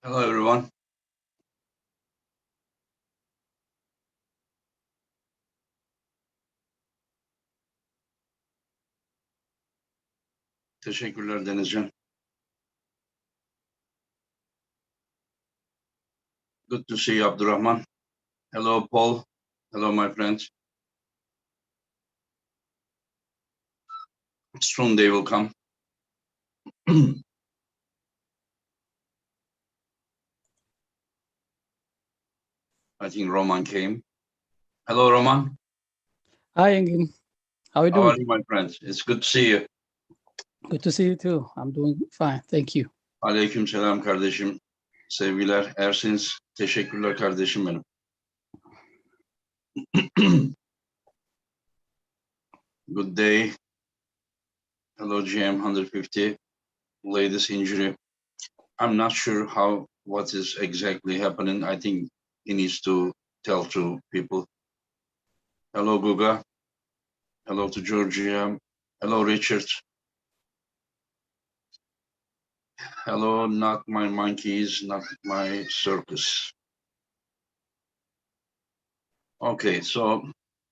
Hello everyone. Teşekkürler Denizcan. Good to see you, Abdurrahman. Hello, Paul. Hello, my friends. Soon they will come. I think Roman came. Hello, Roman. Hi, Engin. How are you How are doing? you, my friends? It's good to see you. Good to see you too. I'm doing fine. Thank you. Aleyküm selam kardeşim. Sevgiler. Ersiniz. Teşekkürler kardeşim benim. Good day. Hello, GM 150. Latest injury. I'm not sure what is exactly happening. I think he needs to tell to people. Hello, Guga. Hello to Georgia. Hello, Richard. Hello, not my monkeys, not my circus. Okay, so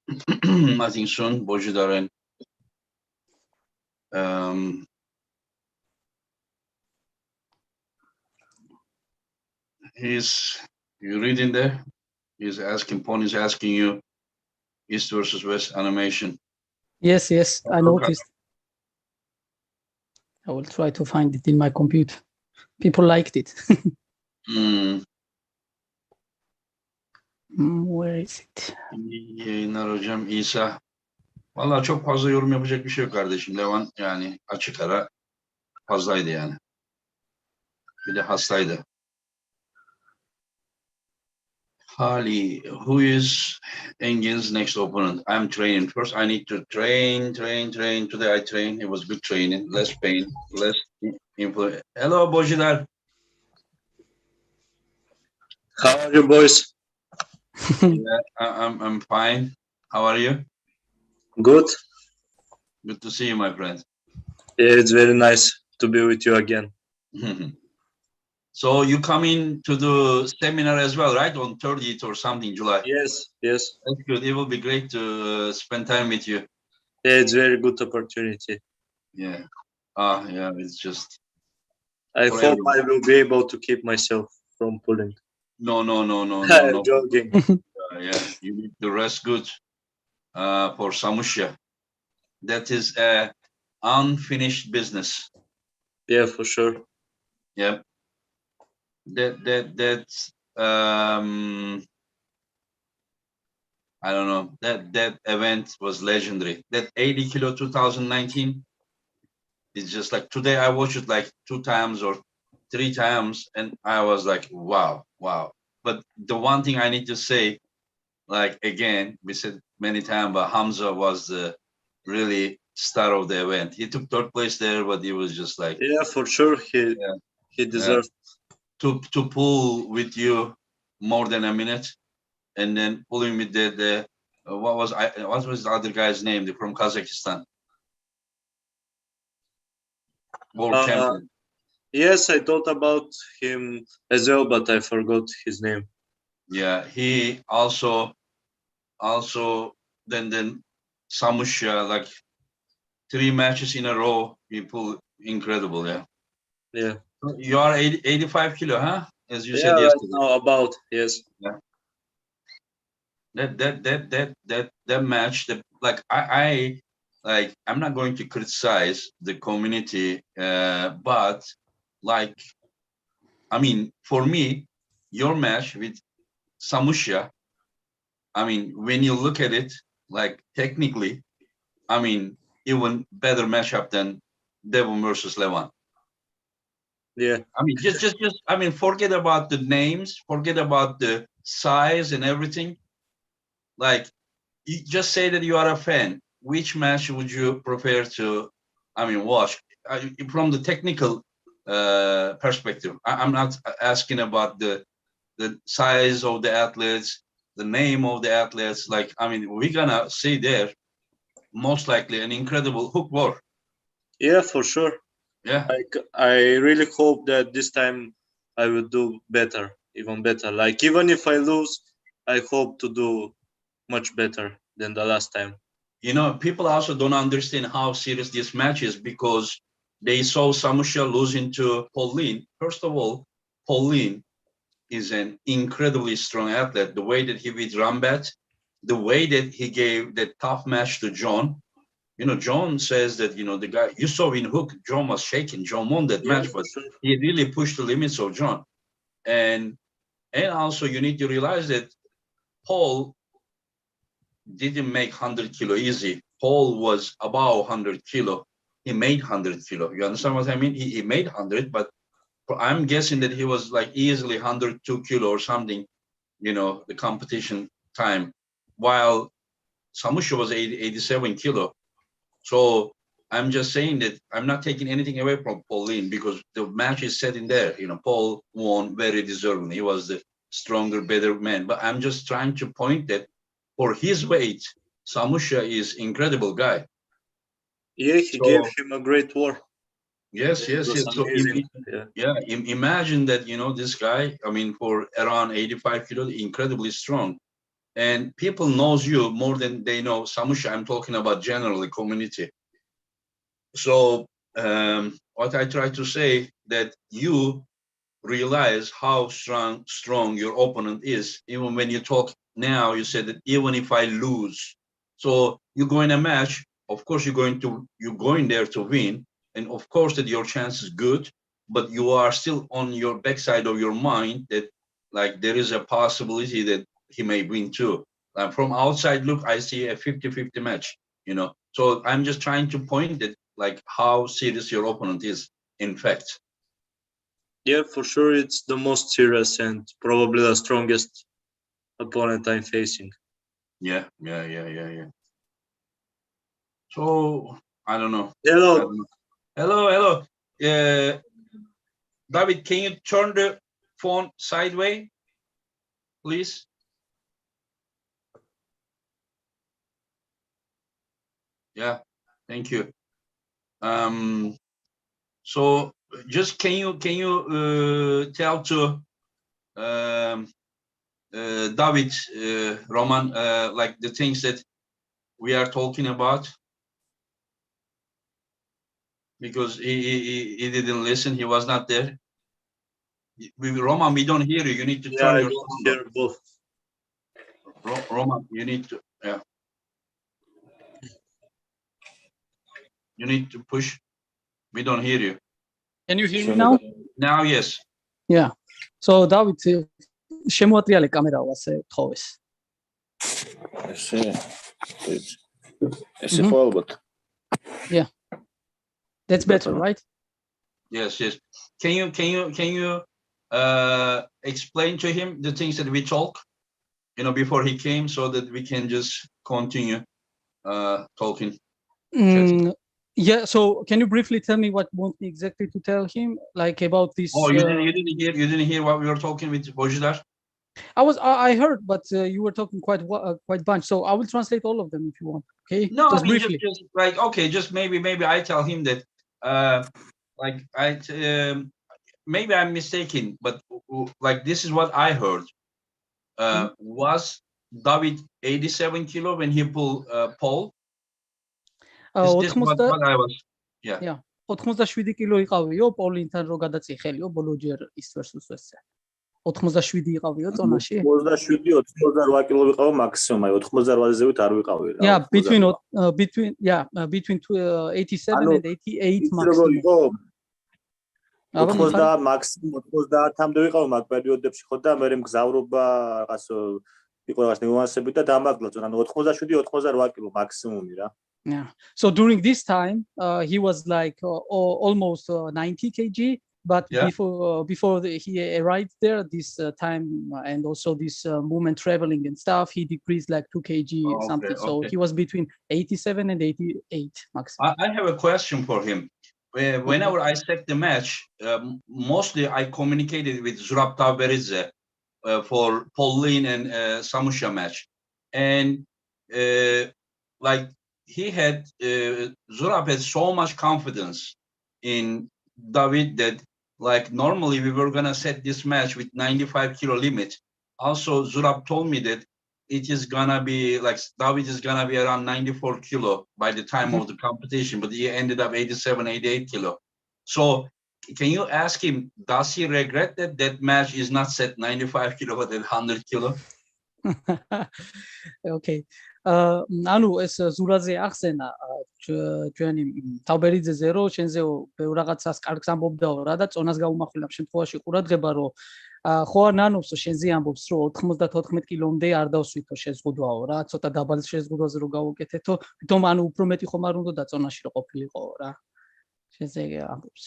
I think soon Bozhidar and you reading there? He's asking, Pony's asking you East versus West animation. Yes, I noticed. I will try to find it in my computer. People liked it. Where is it? İyi yayınlar hocam. İsa. Vallahi çok fazla yorum yapacak bir şey yok kardeşim. Levan yani açık ara fazlaydı yani. Bir de hastaydı. Hali, who is Engin's next opponent? I'm training. First, I need to train. Today I train. It was good training. Less pain, less influence. Hello, Bozhidar. How are you, boys? Yeah, I'm fine. How are you? Good. Good to see you, my friend. Yeah, it's very nice to be with you again. So you coming to the seminar as well, right? On 30th or something, July. Yes. That's good. It will be great to spend time with you. Yeah, it's very good opportunity. Yeah. Yeah. It's just. I hope everyone. I will be able to keep myself from pulling. No. I'm joking. Yeah, you need to rest good for Samushia. That is a unfinished business. Yeah, for sure. Yeah. That's I don't know. That event was legendary. That 80 kilo 2019 is just like today I watched it like 2 times or 3 times and I was like, wow. But the one thing I need to say, like again, we said many times, but Hamza was the really star of the event. He took third place there, but he was just like, yeah, for sure. He deserved to pull with you more than a minute, and then pulling with the what was the other guy's name? From Kazakhstan, world champion. Yes, I thought about him as well, but I forgot his name. Yeah, he also then Samushia, like 3 matches in a row. People incredible, yeah. Yeah. You are 85 kilo, huh? As you said Right yesterday. now about yes. Yeah. That match, like I like I'm not going to criticize the community, but like I mean, for me, your match with Samushia, I mean, when you look at it, like technically, I mean, even better matchup than Devon versus Levan. Yeah. I mean, just I mean, forget about the names, forget about the size and everything. Like, you just say that you are a fan. Which match would you prefer to, I mean, watch from the technical perspective? I'm not asking about the size of the athletes, the name of the athletes. Like, I mean, we're gonna see there most likely an incredible hook war. Yeah, for sure. Yeah. I really hope that this time I will do better, even better. Like even if I lose, I hope to do much better than the last time. You know, people also don't understand how serious this match is because they saw Samushia losing to Pauline. First of all, Pauline is an incredibly strong athlete. The way that he beat Rambat, the way that he gave that tough match to John. You know, John says that, you know, the guy, you saw in Hook, John was shaking. John won that Yeah, match, for but sure. he really pushed the limits of John. And also you need to realize that Paul didn't make 100 kilo easy. Paul was about 100 kilo. He made 100 kilo. You understand what I mean? He made 100, but I'm guessing that he was like easily 102 kilo or something, you know, the competition time, while Samusha was 87 kilo. So I'm just saying that I'm not taking anything away from Pauline because the match is set in there. You know, Paul won very deservingly. He was the stronger, better man. But I'm just trying to point that for his weight, Samusha is incredible guy. Yeah, he gave So him a great war. yes, It yes, was yes. So amazing. Yeah. yeah, imagine that, you know, this guy, I mean, for around 85 kilos, incredibly strong. And people knows you more than they know Samusha. I'm talking about generally community. So what I try to say that you realize how strong your opponent is. Even when you talk now, you said that even if I lose, so you go in a match. Of course, you're going there to win, and of course that your chance is good. But you are still on your backside of your mind that like there is a possibility that he may win too. From outside look, I see a 50-50 match. You know, so I'm just trying to point that like how serious your opponent is. In fact. Yeah, for sure, it's the most serious and probably the strongest opponent I'm facing. Yeah. So I don't know. Hello. Hello. David, can you turn the phone sideways, please? Yeah, thank you. So just can you tell to David, Roman, like the things that we are talking about? Because he didn't listen, he was not there. Roman, we don't hear you. You need to Yeah, turn I your don't sound hear both. off. Roman, you need to, yeah. You need to push. We don't hear you. Can you hear me now? Now, yes. Yeah. So Davit, შემოატრიალე კამერა ასე თხოვეს. ესე ხო ალბათ. Yeah. That's better, right? Yes. Can you explain to him the things that we talk, you know, before he came, so that we can just continue talking? Yeah. So can you briefly tell me what you want me exactly to tell him, like about this? Oh, you didn't hear what we were talking with Bozhidar? I heard, but you were talking quite bunch. So I will translate all of them if you want. Okay. No, just I mean, briefly. just like okay, just maybe I tell him that like maybe I'm mistaken, but like this is what I heard. Was David 87 kilo when he pulled Paul? This is what I was. Yeah. 87 კილო იყავიო პოლინთან რო გადაწიხელიო ბოლოჯერ ის versus ეს 87 იყავიო წონაში 87 88 კილო ვიყავ მაქსიმუმ აი 88-ზე ვით არ ვიყავი რა Yeah, between 87 and 88 maximum. 90 მაქსიმუმ 90-მდე ვიყავ მაგ პერიოდებში ხო და მე მგზავრობა რაღაც იყო რაღაც ნიუანსები და დამაგლა ზონა 87-88 კილო მაქსიმუმი რა. Yeah. So during this time, he was like almost 90 kg, but before he arrived there, this time and also this movement traveling and stuff, he decreased like 2 kg something. So he was between 87 and 88 maximum. I have a question for him. Whenever I set the match, mostly I communicated with Zurab Taberidze for Pauline and Samusha match, and like he had Zurab had so much confidence in David that like normally we were gonna set this match with 95 kilo limit. Also, Zurab told me that it is gonna be like Davit is gonna be around 94 kilo by the time of the competition, but he ended up 87, 88 kilo. So can you ask him, does he regret that that match is not set 95 kilo but at 100 kilo? Okay. ანუ ეს ზურაძე ახსენა ჩვენი თავბერიძეზე რომ შენზე ბევრ რაღაცას კარგს ამბობდაო რა და წონას გაუმახვილებ შემთხვევაში ყურადღება რომ ხო არ ნანობს შენზე ამბობს რომ 94 კილომდე არ დავსვითო შეზღუდვაო რა ცოტა დაბალ შეზღუდვაზე რომ გავუკეთეთო თვითონ ანუ უფრო მეტი ხომ არ უნდა წონაში რომ ყოფილიყო რა შენზე ამბობს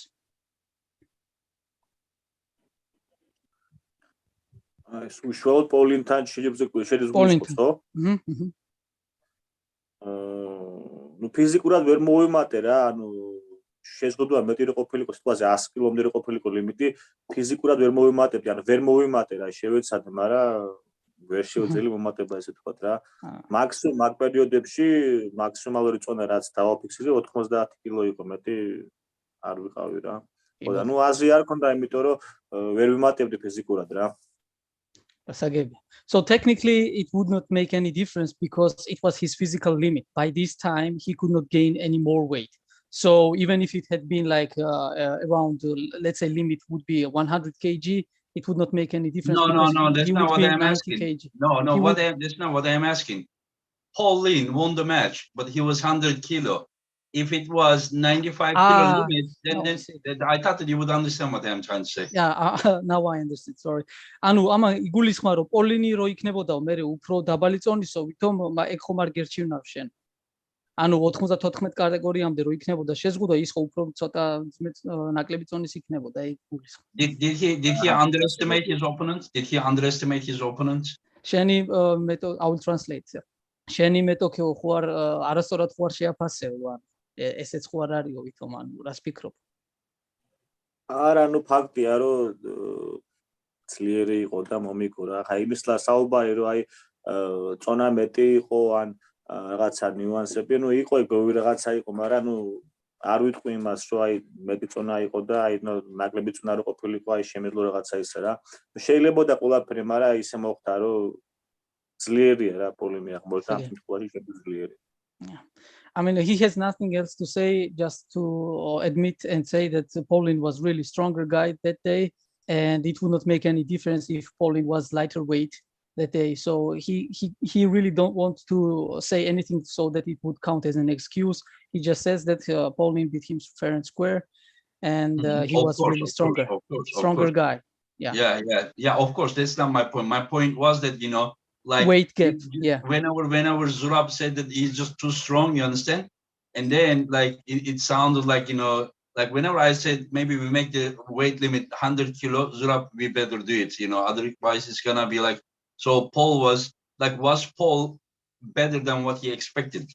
ეს უშუალოდ პოლინთან შეჯიბზე შედის გულისხმობს ხო? ნუ ფიზიკურად ვერ მოვიმატე რა, ანუ შეზღუდვა მეტი რო ყოფილიყო, სიტყვაზე 100 კილომდე რო ყოფილიყო ლიმიტი, ფიზიკურად ვერ მოვიმატებდი, ანუ ვერ მოვიმატე რა, შევეცადე, მაგრამ ვერ შევძელი მომატება ესე თქვა რა. მაქსიმუმ მაგ პერიოდებში მაქსიმალური წონა რაც დავაფიქსირე 90 კილო იყო, მეტი არ ვიყავი რა. ხო და ნუ აზრი არ ქონდა, იმიტომ რომ ვერ ვიმატებდი ფიზიკურად რა. So technically, it would not make any difference because it was his physical limit. By this time, he could not gain any more weight. So even if it had been like around, let's say, limit would be 100 kg, it would not make any difference. No, that's not what I'm asking. Kg. No, that's not what I'm asking. Paul Lin won the match, but he was 100 kilo. If it was 95 kilo limit, then I thought that you would understand what I'm trying to say. Yeah, now I understand. Sorry. ანუ ამა იგულისხმა რომ პოლინი რო იქნებოდაო მე უფრო დაბალი წონისო, ვითომ ეგ ხომ არ გერჩივნავ შენ. ანუ 94 კატეგორიამდე რო იქნებოდა შეზღუდვა, ის ხო უფრო ცოტა ნაკლები წონის იქნებოდა ეგ გულისხმა. Did he underestimate his opponent? Did he underestimate his opponent? შენი I will translate. შენი მეტოქეო ხო არ არასწორად ხო არ შეაფასეო ან ესეც ხო არ არისო ვითომ ანუ რას ფიქრობ? არა, ნუ ფაქტია რომ ძლიერი იყო და მომიგო რა. ხა იმის საუბარი რომ აი წონა მეტი იყო ან რაღაცა ნიუანსები, ნუ იყო ეგ რაღაცა იყო, მაგრამ ნუ არ ვიტყვი იმას რომ აი მეტი წონა იყო და აი ნაკლები წონა რო ყოფილიყო, აი შემეძლო რაღაცა ისე რა. შეიძლება და ყველაფერი, მაგრამ ისე მოხდა რომ ძლიერია რა პოლინი აღმოჩნდა ამ შემთხვევაში ძლიერი. Yeah. I mean, he has nothing else to say, just to admit and say that Paulin was really stronger guy that day, and it would not make any difference if Paulin was lighter weight that day. So he really don't want to say anything so that it would count as an excuse. He just says that Paulin beat him fair and square, and he was really stronger guy. Yeah. Of course, that's not my point. My point was that like weight gap. Whenever Zurab said that he's just too strong, you understand? And then like it sounded like like whenever I said maybe we make the weight limit 100 kilo, Zurab, we better do it. Otherwise it's gonna be like. So Paul was Paul better than what he expected?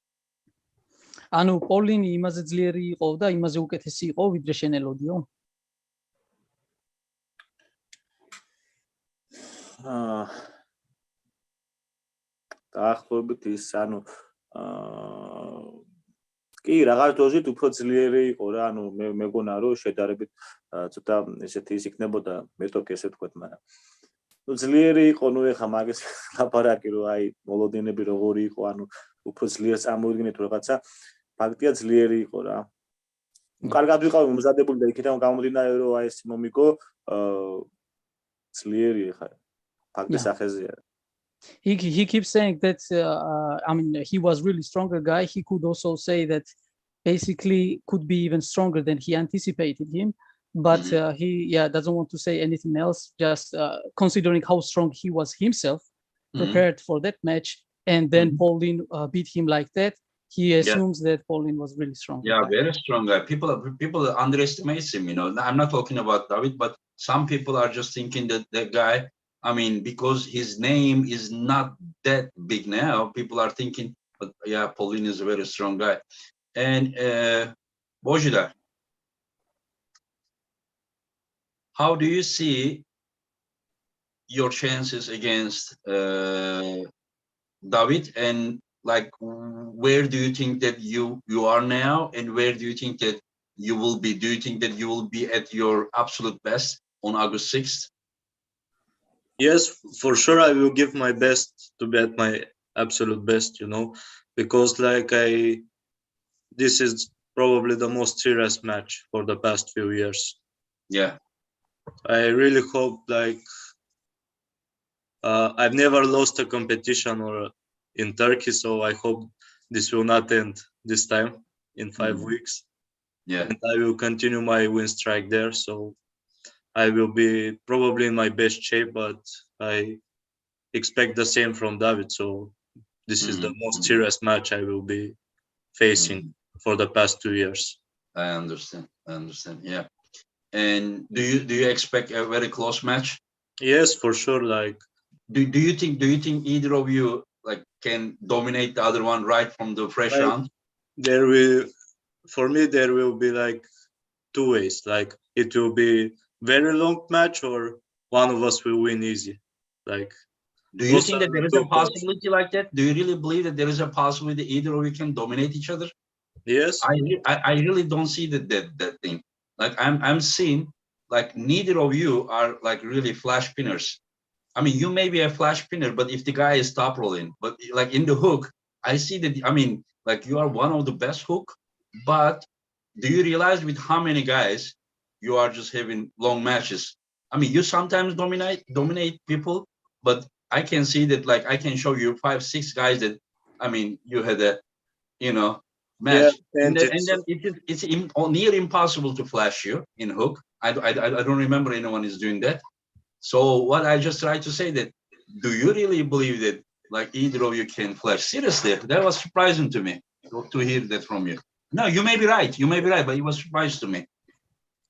ანუ პოლინი იმაზე ძლიერი იყო და იმაზე უკეთესი იყო ვიდრე შენ ელოდიო? დაახლოებით ის ანუ კი რაღაც დოზით უფრო ძლიერი იყო რა ანუ მე მეგონა რომ შედარებით ცოტა ესეთი ის იქნებოდა მეტოქი ესე თქვა მაგრამ ნუ ძლიერი იყო ნუ ეხა მაგის ლაპარაკი რომ აი მოლოდინები როგორი იყო ანუ უფრო ძლიერ წამოვიდგინეთ რაღაცა ფაქტია ძლიერი იყო რა კარგად ვიყავი მომზადებული და იქიდან გამომდინარე რომ აი ეს მომიგო ძლიერი ეხა ფაქტის ახეზია He keeps saying that I mean he was really stronger guy. He could also say that basically could be even stronger than he anticipated him, but he doesn't want to say anything else. Just considering how strong he was himself, prepared for that match, and then Paulin beat him like that. He assumes that Paulin was really strong. Yeah, very strong guy. People underestimate him. I'm not talking about Davit, but some people are just thinking that that guy. I mean, because his name is not that big now, people are thinking, but yeah, Paulin is a very strong guy. And Bozhidar, how do you see your chances against Davit? And like, where do you think that you are now? And where do you think that you will be? Do you think that you will be at your absolute best on August 6th? Yes, for sure. I will give my best to be at my absolute best. Because this is probably the most serious match for the past few years. Yeah. I really hope I've never lost a competition or in Turkey, so I hope this will not end this time in 5 weeks. Yeah. And I will continue my win streak there. So I will be probably in my best shape, but I expect the same from Davit. So this is the most serious match I will be facing for the past 2 years. I understand. Yeah. And do you expect a very close match? Yes, for sure. Do you think either of you can dominate the other one right from the fresh round? For me there will be two ways. It will be very long match or one of us will win easy. Do you think that there is a possibility like that? Do you really believe that there is a possibility either of you can dominate each other? Yes. I really don't see that thing. I'm seeing neither of you are really flash pinners. I mean, you may be a flash pinner, but if the guy is top rolling, but in the hook, I see that. I mean, you are one of the best hook, but do you realize with how many guys you are just having long matches? I mean, you sometimes dominate people, but I can see that I can show you 5, 6 guys that you had a match, yeah, and then it's near impossible to flash you in hook. I don't remember anyone is doing that. So what I just tried to say that, do you really believe that either of you can flash? Seriously, that was surprising to me to hear that from you. No, you may be right, but it was surprising to me.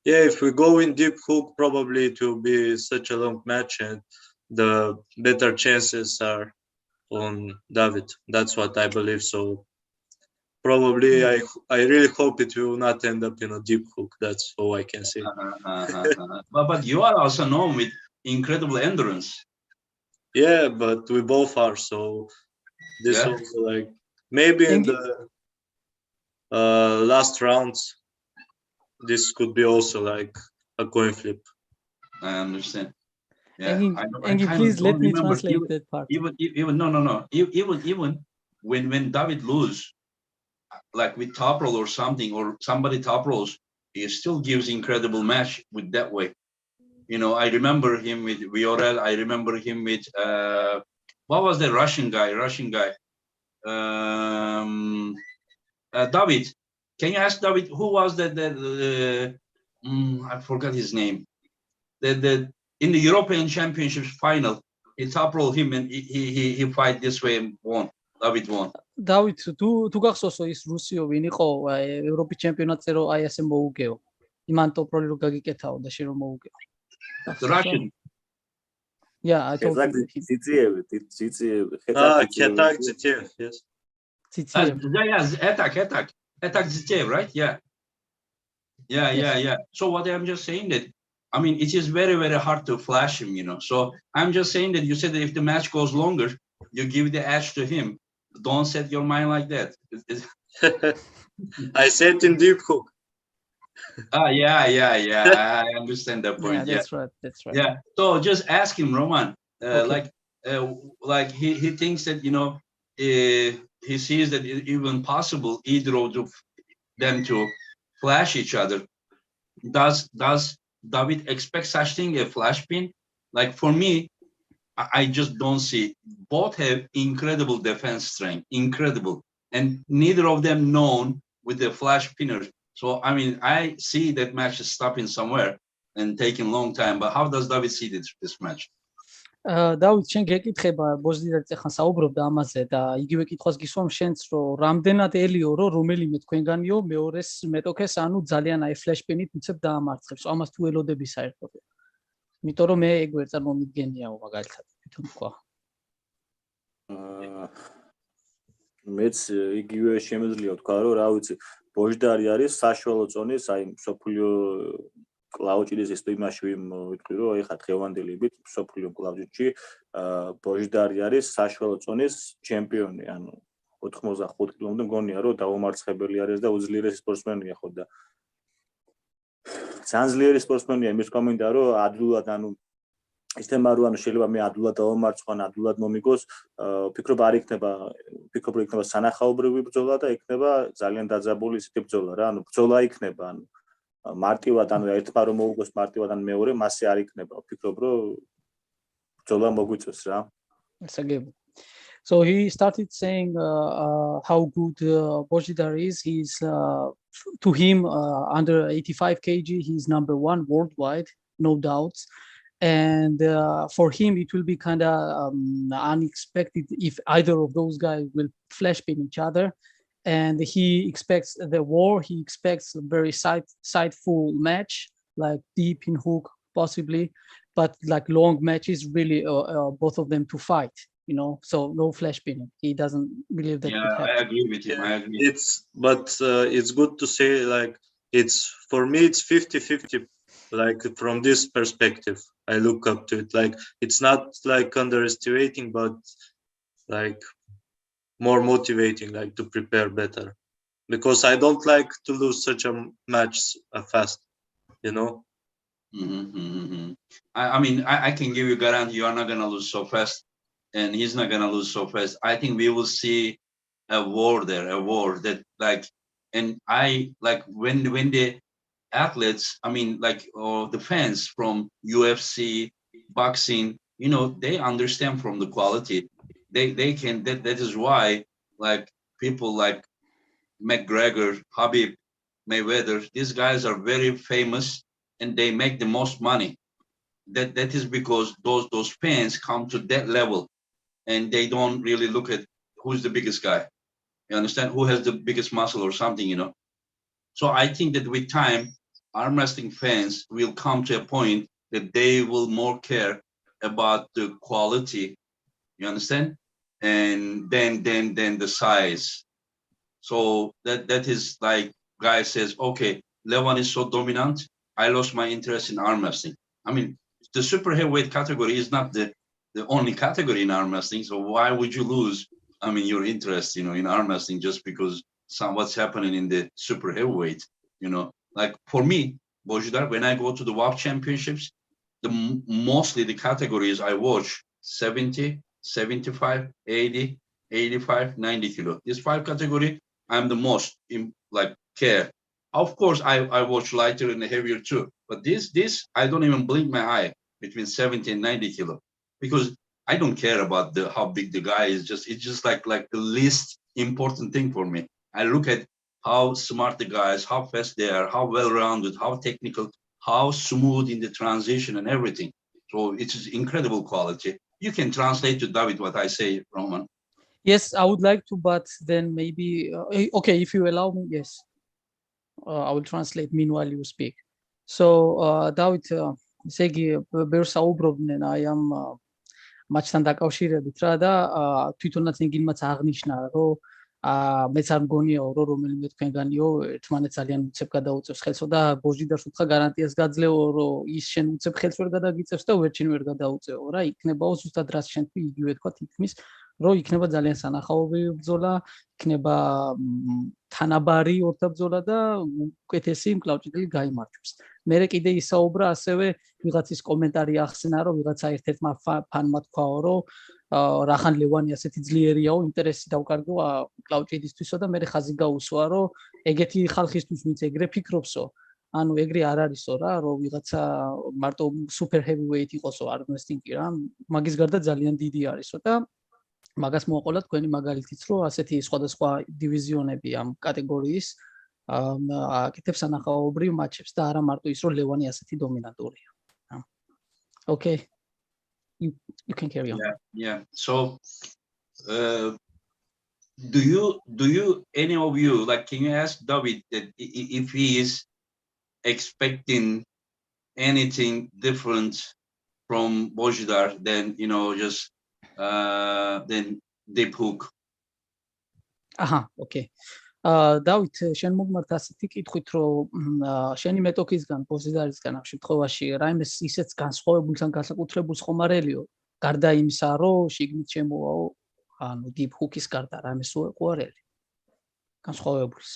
Yeah, if we go in deep hook, probably it will be such a long match, and the better chances are on Davit. That's what I believe. So probably I really hope it will not end up in a deep hook. That's all I can say. But you are also known with incredible endurance. Yeah, but we both are. So this also maybe in the last rounds, this could be also a coin flip. I understand. Yeah, Engi, please let me translate that part. Even no. Even when David lose, with top roll or something, or somebody top rolls, he still gives incredible match with that way. I remember him with Viorel. I remember him with what was the Russian guy? Davit. Can you ask David who was that? I forgot his name. The in the European Championships final, he top rolled him and he fight this way and won. David won. Davit, თუ გახსოვსო ის რუსიო ვინ იყო ევროპის ჩემპიონატზე რომ აი ასე მოუგეო. იმან ტოპროლი რო გაგიკეთავო და შენ რომ მოუგეო. The Russian. Yeah, I told you. Цицiev. Ketak Zitiev, yes. Yeah, Etak Zitiev, right? Yeah. So what I'm just saying that, it is very, very hard to flash him, So I'm just saying that you said that if the match goes longer, you give the edge to him. Don't set your mind like that. I said in deep hook. Yeah. I understand that point. Yeah, that's right. Yeah. So just ask him, Roman. Okay. He thinks that he sees that it's even possible either of them to flash each other. Does David expect such thing, a flash pin? For me, I just don't see. Both have incredible defense strength, incredible, and neither of them known with the flash pinners. So I see that match is stopping somewhere and taking long time. But how does David see this match? დავით, შენ გეკითხება ბოზდიდარიც ახლა საუბრობდა ამაზე და იგივე კითხვას გისვამ შენც, რომ რამდენად ელიო რომ რომელიმე თქვენგანიო მეორეს მეტოქეს, ძალიან ფლეშ პინით უცებ დაამარცხებს. ამას თუ ელოდები საერთოდ. იმიტომ რომ მე ეგ ვერ წარმომიდგენიაო მაგალითად თვითონ თქვა. მეც იგივე შემეძლია თქვა, რომ რა ვიცი, ბოჟდარი არის საშუალო წონის, მსოფლიო კლაუჭიდის იმაში ვიტყვი, რომ ეხა დღევანდელებით მსოფლიო კლაუჭიდში ბოჟდარი არის საშუალო წონის ჩემპიონი, 85 კილომდე მგონია, რომ დაუმარცხებელი არის და უძლიერესი სპორტსმენია ხო და ძალიან ძლიერი სპორტსმენია იმის კომენტა რომ ადვილად ანუ ის თემა რო ანუ შეიძლება მე ადვილად დავამარცხო ან ადვილად მომიგოს ფიქრობ არ იქნება სანახაობრივი ბრძოლა და იქნება ძალიან დაძაბული ისეთი ბრძოლა რა ანუ ბრძოლა იქნება ანუ მარტივად ანუ ერთმა რომ მოუგოს მარტივად ან მეორე მასე არ იქნება ვფიქრობ რომ ბრძოლა მოგვიწევს რა So he started saying how good Bozhidar is. He's to him under 85 kg, he's number one worldwide, no doubts. And for him, it will be kind of unexpected if either of those guys will flash pin each other. And he expects the war. He expects a very sightful match, like deep in hook, possibly, but like long matches, really both of them to fight. So no flash pinning. He doesn't believe that. Yeah, I agree with him. I agree. It's good to say like for me it's 50-50. Like from this perspective, I look up to it. Like it's not like underestimating, but like more motivating, like to prepare better. Because I don't like to lose such a match fast, I mean, I can give you guarantee you are not gonna lose so fast. And he's not gonna lose so fast. I think we will see a war there, a war that like, and I like when the athletes, I mean, like the fans from UFC, boxing, they understand from the quality. They can that is why like people like McGregor, Habib, Mayweather, these guys are very famous and they make the most money. That is because those fans come to that level. And they don't really look at who's the biggest guy. You understand? Who has the biggest muscle or something, So I think that with time, arm wrestling fans will come to a point that they will more care about the quality. You understand? And then the size. So that is like guy says, okay, Levan is so dominant. I lost my interest in arm wrestling. I mean, the super heavyweight category is not the only category in arm wrestling. So why would you lose, your interest, in arm wrestling just because what's happening in the super heavyweight, Like for me, Bozhidar, when I go to the WAP championships, mostly the categories I watch 70, 75, 80, 85, 90 kilo. This 5 category, I'm the most care. Of course, I watch lighter and heavier too. But this I don't even blink my eye between 70 and 90 kilo. Because I don't care about how big the guy is. It's just like the least important thing for me. I look at how smart the guys, how fast they are, how well-rounded, how technical, how smooth in the transition and everything. So it's incredible quality. You can translate to Davit what I say, Roman. Yes, I would like to, but then maybe okay, if you allow me, yes, I will translate. Meanwhile, you speak. So Davit, Segi Bersaubrobnen, I am. Matchთან დაკავშირებით რა და თვითონაც ინგილმაც აღნიშნა რომ მეც არ მგონიაო რომ რომელიმე თქვენგანიო ერთმანეთს ძალიან უცებ გადაუწევს ხელსო და ბოჟიდარს უთხრა გარანტიას გაძლევო რომ ის შენ უცებ ხელს ვერ გადაგიწევს და ვერჩინ ვერ გადაუწევო რა იქნებაო ზუსტად რაც შენ თქვი იგივე თქვა თითქმის რომ იქნება ძალიან სანახაობრივი ბრძოლა იქნება თანაბარი ორთაბრძოლა და უკეთესი მკლავჭიდელი გაიმარჯვებს მე კიდე ისაუბრა ასევე ვიღაცის კომენტარი ახსნა რომ ვიღაცა ერთ-ერთმა ფანმა თქვაო რომ რახან ლევანი ასეთი ძლიერიაო ინტერესი დავკარგო მკლავჭიდისთვისო და მე ხაზი გაუსვა რომ ეგეთი ხალხისთვის ვინც ეგრე ფიქრობსო ანუ ეგრე არ არისო რა რომ ვიღაცა მარტო სუპერ ჰევივეით იყოსო არმ რესლინგი რა მაგის გარდა ძალიან დიდი არისო და მაგას მოაყოლა თქვენი მაგალითიც რომ ასეთი სხვადასხვა დივიზიონები ამ კატეგორიის აკეთებს სანახაობრივ მატჩებს და არა მარტო ის რომ ლევანი ასეთი დომინანტურია. Okay. You can carry on. Yeah. So do you any of you like can you ask David that if he is expecting anything different from Bozhidar than just then deep hook? Okay. დავით შენ მოგმართ ასეთი კითხვით რომ შენი მეტოქისგან ბოზიდარისგან ამ შემთხვევაში რაიმე ისეც განსხვავებულს ან განსაკუთრებულს ხომარელიო გარდა იმისა რომ შიგნით შემოვაო ანუ deep hook-ის გარდა რაიმე სულ ყუარელი განსხვავებულს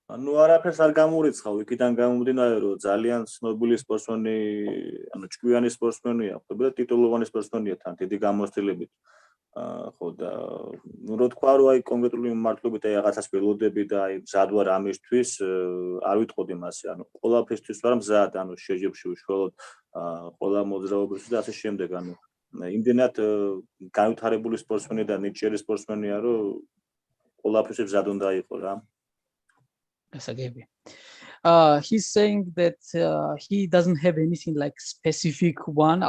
ანუ არაფერს არ გამურიცხავ, იქიდან გამომდინარე, რომ ძალიან ცნობილი სპორტსმენი, ანუ ჭკვიანი სპორტსმენია, ხდება ტიტულოვანი სპორტსმენია თან დიდი გამოცდილებით. ხო და ნუ რო თქვა, რომ აი კონკრეტული მიმართულებით აი რაღაცას ველოდები და აი მზად ვარ ამისთვის, არ ვიტყოდი მასე, ანუ ყველაფერთვის ვარ მზად, ანუ შეჯიბრში უშუალოდ ყველა მოძრაობებში და ასე შემდეგ, ანუ იმდენად განვითარებული სპორტსმენი და ნიჭიერი სპორტსმენია, რომ ყველაფერში მზად უნდა იყო რა. He's saying that he doesn't have anything like specific one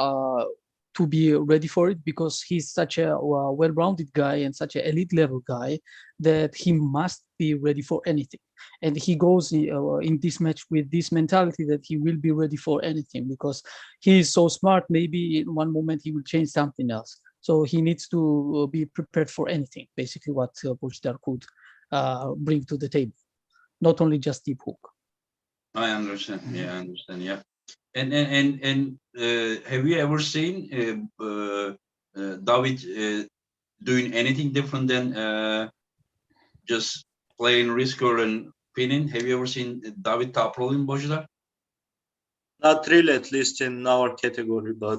to be ready for it because he's such a well-rounded guy and such an elite level guy that he must be ready for anything. And he goes in this match with this mentality that he will be ready for anything because he is so smart. Maybe in one moment he will change something else. So he needs to be prepared for anything, basically what Bozhidar could bring to the table. Not only just deep hook. I understand. Yeah, I understand. Yeah, and have you ever seen Davit doing anything different than just playing risker and pinning? Have you ever seen Davit top roll in Bozhidar? Not really, at least in our category, but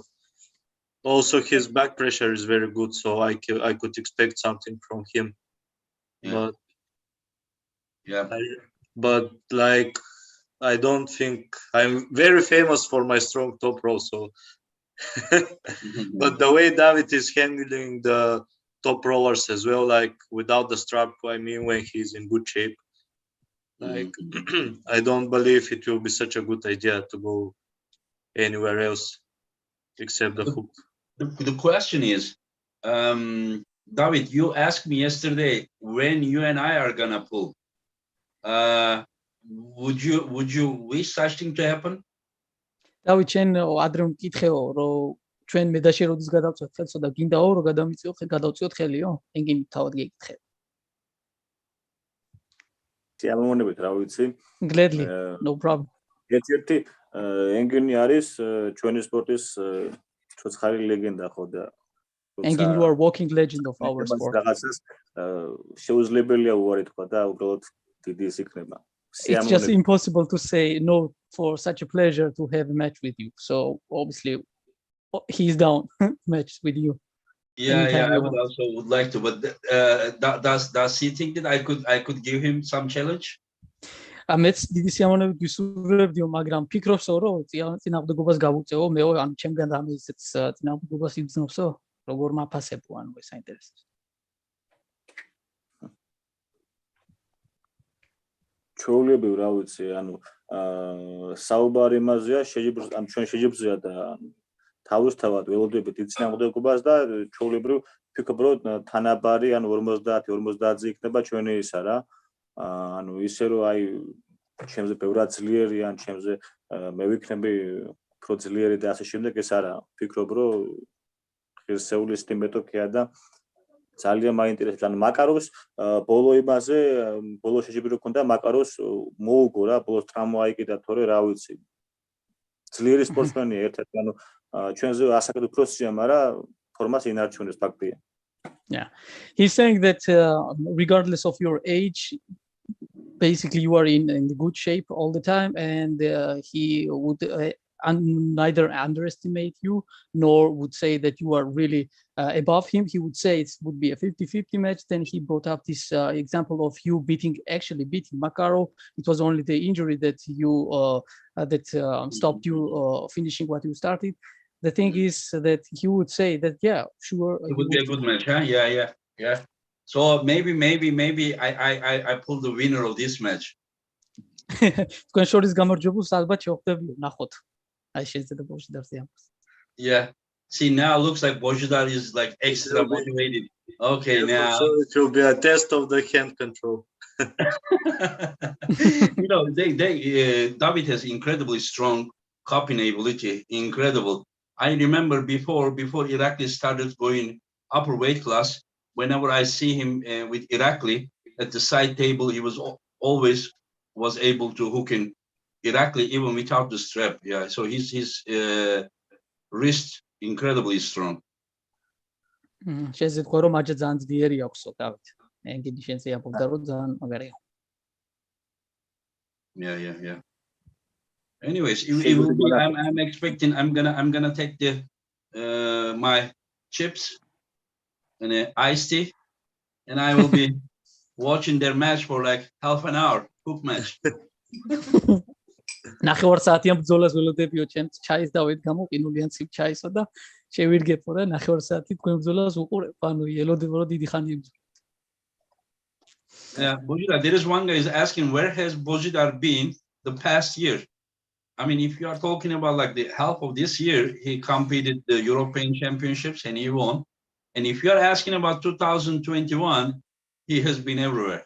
also his back pressure is very good, so I could expect something from him. Yeah. But like I don't think I'm very famous for my strong top roll, so but the way Davit is handling the top rollers as well, like without the strap, I mean when he's in good shape, like I don't believe it will be such a good idea to go anywhere else except the hook. The question is, David, you asked me yesterday when you and I are gonna pull. Would you wish such thing to happen? Davit, ჩვენ ადრე მკითხეო, რომ ჩვენ მე და შე როდის გადავწევთ ხელსო და გინდაო რომ გადავწიოთ ხელიო? ენგინი თავად გეკითხე. სიამოვნებით, რა ვიცი. Gladly, no problem. ერთ-ერთი ენგინი არის ჩვენი სპორტის ცოცხალი ლეგენდა ხო და Engin, you are walking legend of our sport. რაღაცას შეუძლებელია უარი თქვა და უბრალოდ დიდი ის იქნება. It's just impossible to say no for such a pleasure to have a match with you. So obviously he's down match with you. Yeah, I would like to, but does he think that I could give him some challenge? მეც დიდი სიამოვნებით ვისურვებდიო, მაგრამ ფიქრობსო რომ წინააღმდეგობას გავუწევო, მეო ან ჩემგან რამე ისეთ წინააღმდეგობას იგრძნობსო, როგორ მაფასებო, ანუ ეს საინტერესოა. ჩვეულებრივ რა ვიცი, ანუ საუბარი იმაზეა, ამ ჩვენ შეჯიბრზეა და თავისთავად ველოდებით დიდ წინააღმდეგობას და ჩვეულებრივ ვფიქრობ, რომ თანაბარი, ანუ 50-50 იქნება ჩვენი ისა რა. ანუ ისე რომ აი ჩემზე ბევრად ძლიერი ან ჩემზე მე ვიქნები უფრო ძლიერი და ასე შემდეგ ეს არა ვფიქრობ რომ ღირსეულის ტიმბეტოკია და ძალიან მაინტერესებს ანუ მაკაროვს ბოლო იმაზე ბოლო შეჯიბრი რო ქონდა მაკაროვს მოუგო რა ბოლოს ტრამვა აიკიდა თორე რა ვიცი ძლიერი სპორტსმენია ერთ-ერთი ანუ ჩვენზე ასაკად უფრო სია მაგრამ ფორმას ინარჩუნებს ფაქტია. Yeah, he's saying that regardless of your age, basically you are in good shape all the time, and he would neither underestimate you nor would say that you are really above him. He would say it would be a 50-50 match. Then he brought up this example of you beating Makarov. It was only the injury that you stopped you finishing what you started. The thing is that he would say that, yeah, sure. It would be a good match, huh? Yeah. So maybe I pull the winner of this match. Yeah. See, now it looks like Bozhidar is like extra motivated. Okay, now. So it will be a test of the hand control. Davit has incredibly strong copying ability. Incredible. I remember before Irakli started going upper weight class, whenever I see him with Irakli at the side table, he was always able to hook in Irakli even without the strap. Yeah, so his wrist incredibly strong. Davit. Yeah. Anyways, it will be. I'm expecting. I'm gonna take the my chips and an iced tea, and I will be watching their match for like half an hour. Hook match. ნახევარ საათიან ბრძოლას ველოდებიო ჩემს ჩაის დავით გამოყინულიან ციფ ჩაისა და შევირგებო და ნახევარ საათი თქვენ ბრძოლას უყურებ. ანუ ელოდებო რომ დიდი ხანი იბრძოლო. Yeah, Bozhidar, there is one guy is asking where has Bozhidar been the past year? I mean, if you are talking about like the half of this year, he competed the European Championships and he won. And if you are asking about 2021, he has been everywhere.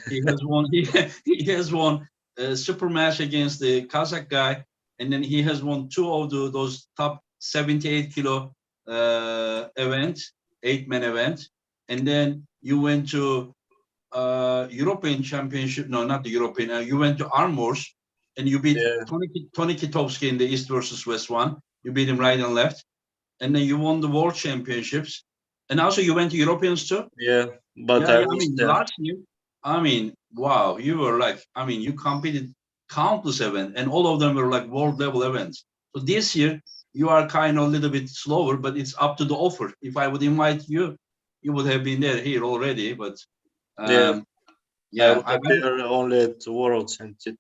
He has won. He has won a super match against the Kazakh guy, and then he has won two of those top 78 kilo events, 8-man event, and then you went to European Championship. No, not the European. You went to Armors, and you beat Tony Kitovsky in the East versus West one. You beat him right and left, and then you won the World Championships, and also you went to Europeans too. Yeah, but I mean, last year. I mean, wow, you were like, I mean, you competed countless events and all of them were like world level events. So this year you are kind of a little bit slower, but it's up to the offer. If I would invite you, you would have been here already, but I would appear only at Worlds and it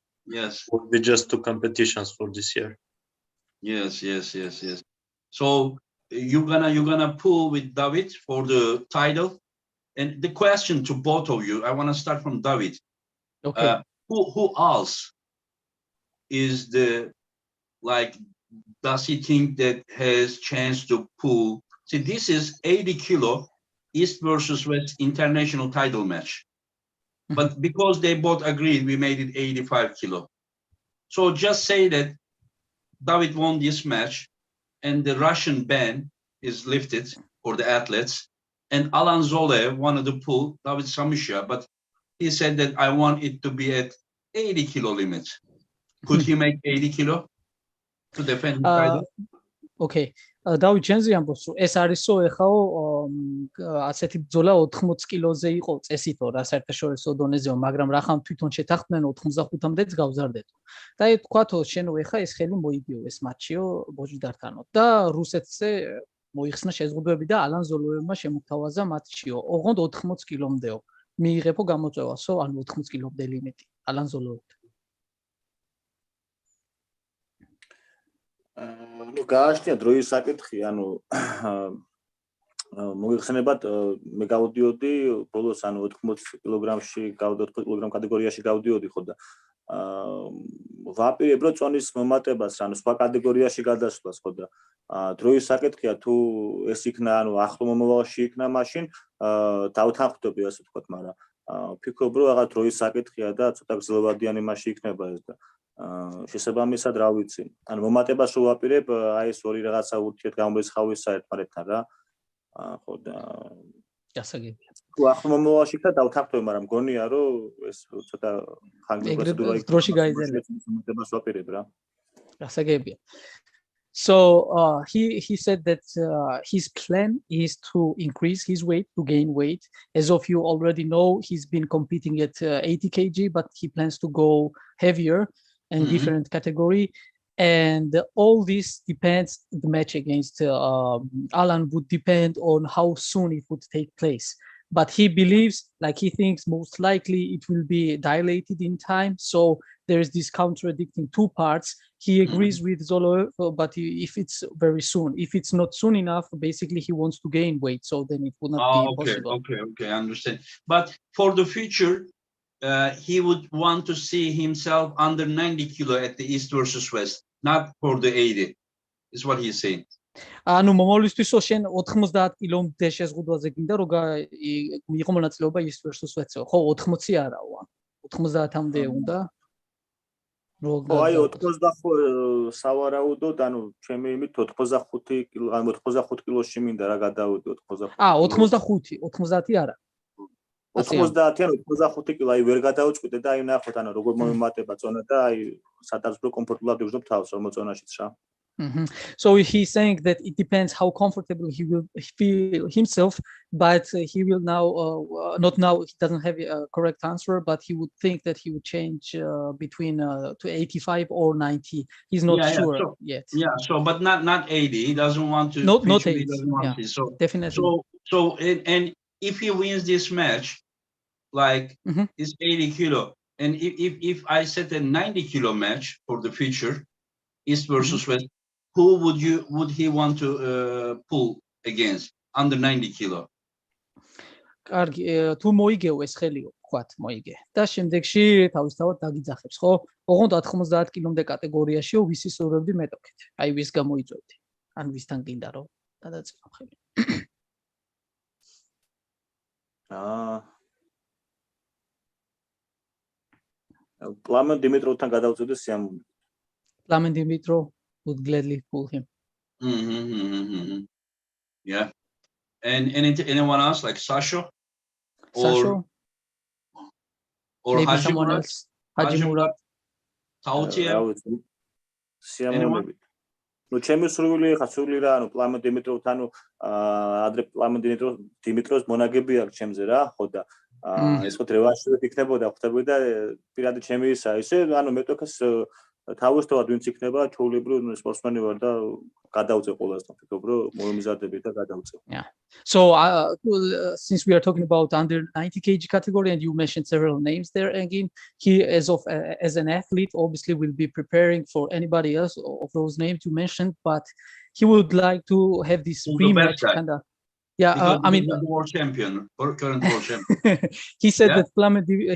would be just two competitions for this year. Yes. So you're gonna pull with Davit for the title. And the question to both of you, I want to start from Davit. Okay. Who else is does he think that has chance to pull? See, this is 80 kilo East versus West international title match. But because they both agreed, we made it 85 kilo. So just say that Davit won this match and the Russian ban is lifted for the athletes. And Alan Zole wanted to pull Davit Samushia, but he said that I want it to be at 80 kilo limit. Could he make 80 kilo to defend the title? Okay. დავით ჩენზე ამბობს რომ ეს არისო ეხაო ასეთი ბრძოლა 80 კილოზე იყო წესითო რა საერთაშორისო დონეზეო, მაგრამ რახან თვითონ შეთანხმდნენ 85-მდეც გავზარდეთო. და თქვათო შენო ეხა ეს ხელი მოიგიო ეს მატჩიო ბოჟიდართანო და რუსეთზე მოიხსნა შეზღუდვები და ალან ზოლოევმა შემოგთავაზა მატჩიო. ოღონდ 80 კილომდეო მიიღებო გამოწვევასო, ანუ 80 კილომდე ლიმიტი ალან ზოლოევთ. ну გააშნია დროის საკითხი, ანუ მოგიხსენებათ მე გავდიოდი ბოლოს, ანუ 80 კილოგრამში 80 კილოგრამ კატეგორიაში გავდიოდი ხო და ვაპირებ რომ წონის მომატებას, ანუ სხვა კატეგორიაში გადასვლას ხო და დროის საკითხია თუ ეს იქნა, ანუ ახლო მომავალში იქნა, მაშინ დავთანხმდები ასე ვთქვათ, მაგრამ ვფიქრობ რომ რაღაც დროის საკითხია და ცოტა გრძელვადიანი მასში იქნება ეს და შესაბამისად რა ვიცი, ანუ მომატებას რო ვაპირებ, აი ეს ორი რაღაცა ურთიერთ გამორიცხავისა ერთმანეთთან რა, ხო და გასაგებია. თუ ახლო მომავალში და დავთანხმდები, მაგრამ მგონია რომ ეს ცოტა ხანგრძლივი პროცედურა იქნება. დროში გაიძენებს მომატებას ვაპირებ რა. გასაგებია. So he said that his plan is to increase his weight, to gain weight. As of you already know, he's been competing at 80 kg, but he plans to go heavier and different category. And all this depends, the match against Alan would depend on how soon it would take place. But he believes, like he thinks most likely it will be dilated in time. So there is this contradicting two parts. He agrees with Zolo, but if it's very soon, if it's not soon enough, basically he wants to gain weight. So then it would not be possible. Okay, I understand. But for the future, he would want to see himself under 90 kilo at the East versus West, not for the 80, is what he's saying. ანუ მომავლისთვისო შენ 90 კილომდე შეზღუდვაზე გინდა რომ მიიღო მონაწილეობა East versus West-ზე, ხო 80 არაო, 90-მდე უნდა. ხო, აი 85 სავარაუდოდ, ანუ ჩემი იმით 85 კილო, ანუ 85 კილოში მინდა რა გადავიდე 85. 85 არა. 90-ან 85 კილო, აი ვერ გადავწყვიტე და აი ნახოთ, ანუ როგორ მომემატება წონა და აი სადაც უფრო კომფორტულად ვიგრძნობ თავს, რომ მოწონაშიც რა. So he's saying that it depends how comfortable he will feel himself, but he will now, not now, he doesn't have a correct answer, but he would think that he would change between to 85 or 90. He's not sure yet. So but not 80. He doesn't want to not 80. He doesn't want to. So definitely. And if he wins this match, like it's 80 kilo, and if I set a 90 kilo match for the future, East versus West, who would he want to pull against under 90 kilo? კარგი, თუ მოიგეო ეს ხელიო, ვთქვათ, მოიგე. და შემდეგში თავისთავად დაგიძახებს, ხო? ოღონდ 90 კილომდე კატეგორიაშიო ვისი სურვებდი მეტოქეთ. აი ვის გამოიწვევდი. ან ვისთან გინდა რომ გადაწყვეტო ხელი. პლამენ დიმიტროვთან გადავწყვეტე სიამოვნებით. Plamen Dimitrov would gladly pull him. Yeah. And anyone else like Sasho? Sasho? Or maybe Haji someone Murat? else. Haji Murat. Tautiev? სიამოვნებით. ნუ ჩემი სურვილი ხა სურვილი რა, ანუ პლამენ დიმიტროვთან, ადრე პლამენ დიმიტროვს მონაგები აქვს ჩემზე რა, ხო და ეს ხო რევანშები იქნებოდა, ხვდებოდა პირადი ჩემი ისა, ისე ანუ მეტოქეს თავისთავად ვინც იქნება ჩაულებრივ სპორტსმენი ვარ და გადავწე ყველასთან ფიქრობ რომ მომიზადები და გადავწე. Yeah. So since we are talking about under 90 kg category and you mentioned several names there again, he as an athlete obviously will be preparing for anybody else of those names you mentioned, but he would like to have this rematch kind of. Yeah, I mean, the world champion, or current world champion. He said that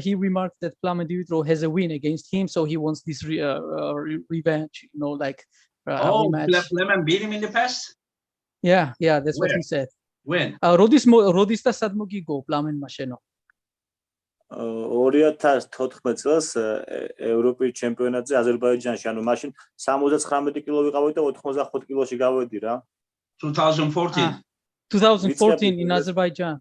he remarked that Plamen Dimitrov has a win against him, so he wants this revenge, you know, like rematch. Plamen beat him in the past? Yeah, that's what he said. When? Rodis და სად მოგიგო პლამენმა შენო? 2014 წელს ევროპის ჩემპიონატზე აზერბაიჯანში, ანუ მაშინ 79 კილო ვიყავი და 85 კილოში გავედი რა. 2014. 2014 in Azerbaijan,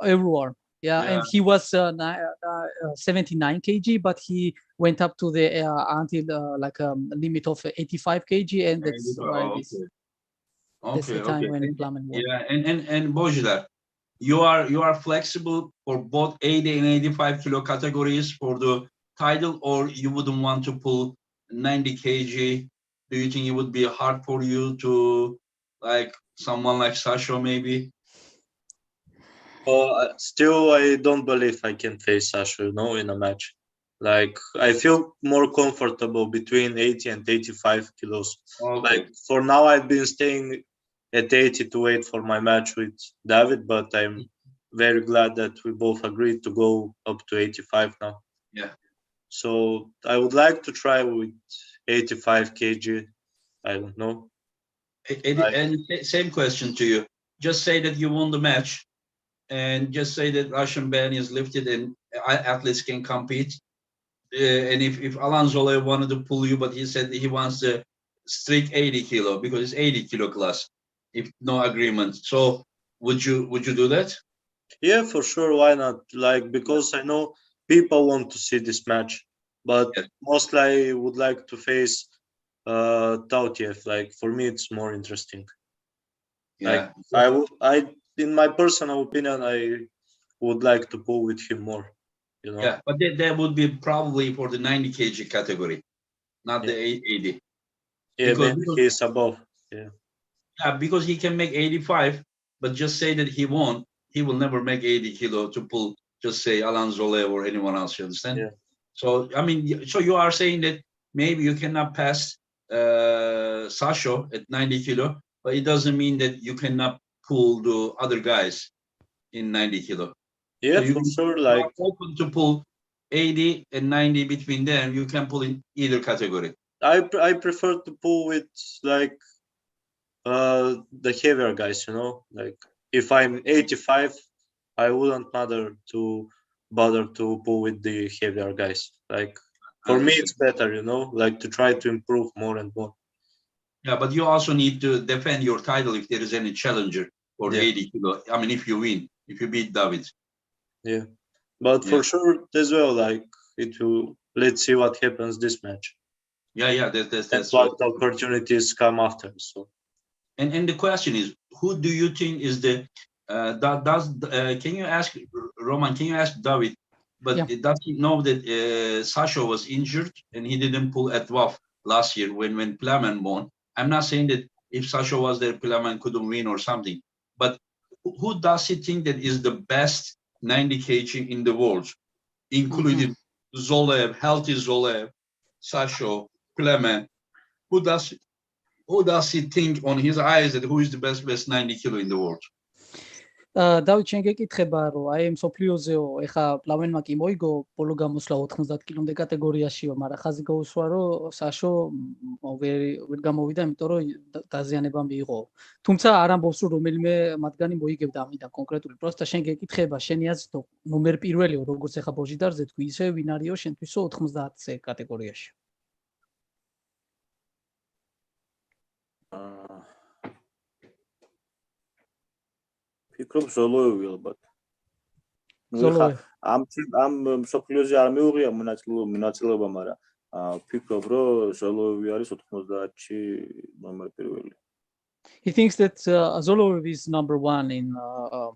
everywhere. Yeah, and he was 79 kg, but he went up to the until like a limit of 85 kg, and that's why that's the time when Plamen won. Yeah, and Bozhidar, you are flexible for both 80 and 85 kilo categories for the title, or you wouldn't want to pull 90 kg? Do you think it would be hard for you to like someone like Sasha maybe? Still, I don't believe I can face Sasha, you know, in a match. Like, I feel more comfortable between 80 and 85 kilos. Like, for now, I've been staying at 80 to wait for my match with Davit, but I'm very glad that we both agreed to go up to 85 now. Yeah. So I would like to try with 85 kg. I don't know. And same question to you. Just say that you won the match, and just say that Russian ban is lifted and athletes can compete. And if Alan Zolev wanted to pull you, but he said he wants a strict 80 kilo because it's 80 kilo class, if no agreement. So would you do that? Yeah, for sure. Why not? Like, because I know people want to see this match, but mostly I would like to face Tautiev. Like, for me, it's more interesting. Yeah. Like, in my personal opinion, I would like to pull with him more. You know? Yeah, but that would be probably for the 90 kg category, not the 80. Yeah, because he's above. Yeah. Yeah, because he can make 85, but just say that he won't. He will never make 80 kilo to pull, just say Alan Zolev or anyone else, you understand? Yeah. So, I mean, so you are saying that maybe you cannot pass Sasho at 90 kilo, but it doesn't mean that you cannot pull the other guys in 90 kilo. Yeah, so for sure. Like, open to pull 80 and 90 between them. You can pull in either category. I prefer to pull with like the heavier guys, you know. Like, if I'm 85, I wouldn't bother to pull with the heavier guys. Like, for me, it's better, you know, like to try to improve more and more. Yeah, but you also need to defend your title if there is any challenger for 80 kilo. I mean, if you win, if you beat Davit. Yeah, but for sure as well, like, it will. Let's see what happens this match. Yeah. That's what the opportunities come after. So. And the question is, who do you think is the can you ask Roman? Can you ask David? But does he know that Sasha was injured and he didn't pull at WAF last year when Plaman won? I'm not saying that if Sasha was there, Plaman couldn't win or something. But who does he think that is the best 90 kg in the world, including Zolev, healthy Zolev, Sasha, Plaman? Who does he think on his eyes that who is the best 90 kilo in the world? დავით შენ გეკითხება რომ აი მსოფლიოზეო ეხა პლავენმა კი მოიგო ბოლო გამოსვლა 90 კილომდე კატეგორიაშიო, მაგრამ ხაზი გაუსვა რომ საშო ვერ გამოვიდა, იმიტომ რომ დაზიანება მიიღო. თუმცა არ ამბობს რომ რომელიმე მათგანი მოიგებდა ამიდან კონკრეტული. პროსტა შენ გეკითხება, შენი აზრით ნომერ პირველიო, როგორც ეხა ბოჟიდარზე თქვი, ისე ვინ არისო შენთვისო 90-ზე კატეგორიაში? ფიქრობ ზოლოევი ალბათ. ნუ ეხა ამ მსოფლიოზე არ მიუღია მონაწილეობა, მაგრამ ფიქრობ რომ ზოლოევი არის 90-ში ნომერ პირველი. He thinks that Zoloev is number 1 in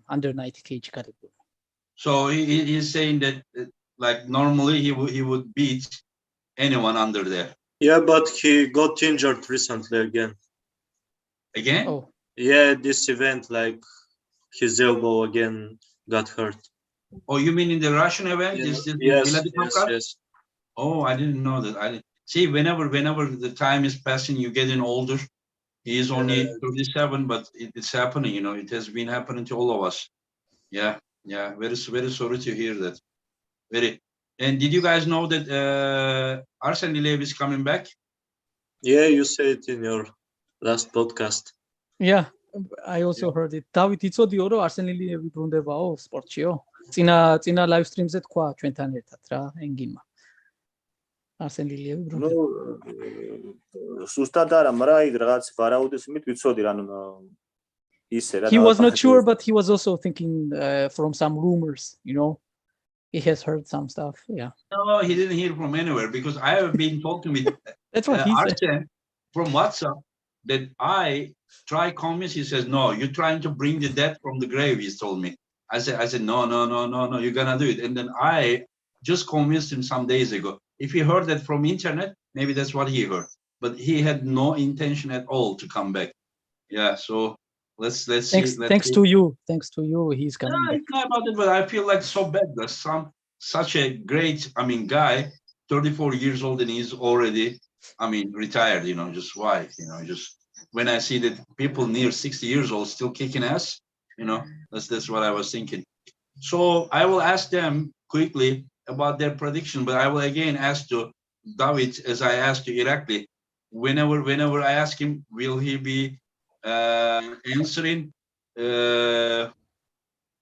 under 90 kg category. So he's saying that like normally he would beat anyone under there. Yeah, but he got injured recently again. Again? Oh. Yeah, this event, like his elbow again got hurt. Oh, you mean in the Russian event? Yes. Oh, I didn't know that. See, whenever the time is passing, you're getting older. He is only 37, but it's happening. You know, it has been happening to all of us. Yeah. Very sorry to hear that. And did you guys know that Arsene Lev is coming back? Yeah, you said it in your last podcast. Yeah, I also heard it. Davit იცოდიო რომ Arsene Lev ბრუნდებაო სპორტშიო? წინა live stream-ზე თქვა ჩვენთან ერთად რა, ენგინმა. Arsene Lev ბრუნდება. ნუ სუსტად არა, მაგრამ აი რაღაც ვარაუდისმით ვიცოდი რა, ისე რა. He was not sure, but he was also thinking from some rumors, you know. He has heard some stuff, yeah. No, he didn't hear from anywhere because I have been talking with That's what he said. Arsene from WhatsApp that I try convince. He says, no, you're trying to bring the dead from the grave, he told me. I said, no, you're gonna do it. And then I just convinced him some days ago. If he heard that from internet, maybe that's what he heard. But he had no intention at all to come back. Yeah, so let's see. Thanks to you, he's coming back. It's not about it, but I feel like so bad. There's such a great, guy, 34 years old, and he's already, retired, just why, just when I see that people near 60 years old still kicking ass, that's what I was thinking. So I will ask them quickly about their prediction, but I will again ask to Davit, as I asked to Irakli, whenever I ask him, will he be answering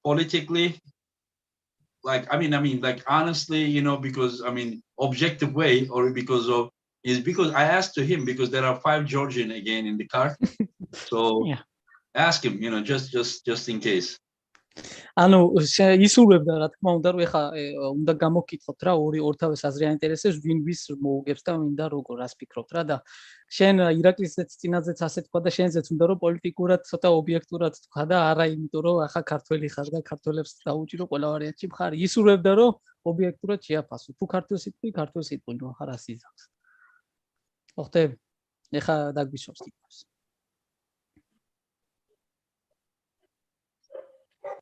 politically, like honestly, because objective way, or because I asked to him because there are 5 Georgian again in the car, so yeah. Ask him, just in case. ანუ ისურვებდა რა თქმა უნდა რომ ეხა უნდა გამოგკითხოთ რა ორთავეს აზრი აინტერესებს ვინ ვის მოუგებს და მინდა როგორ რას ფიქრობთ რა და შენ ირაკლისეც წინაზეც ასე თქვა და შენზეც უნდა რომ პოლიტიკურად ცოტა ობიექტურად თქვა და არა იმიტომ რომ ახლა ქართველი ხარ და ქართველებს დაუჭირო ყველა ვარიანტში მხარი ისურვებდა რომ ობიექტურად შეაფასო თუ ქართველ სიტყვი ნუ ახლა რას იზამს ოხტები ეხა დაგვისვამს თითქოს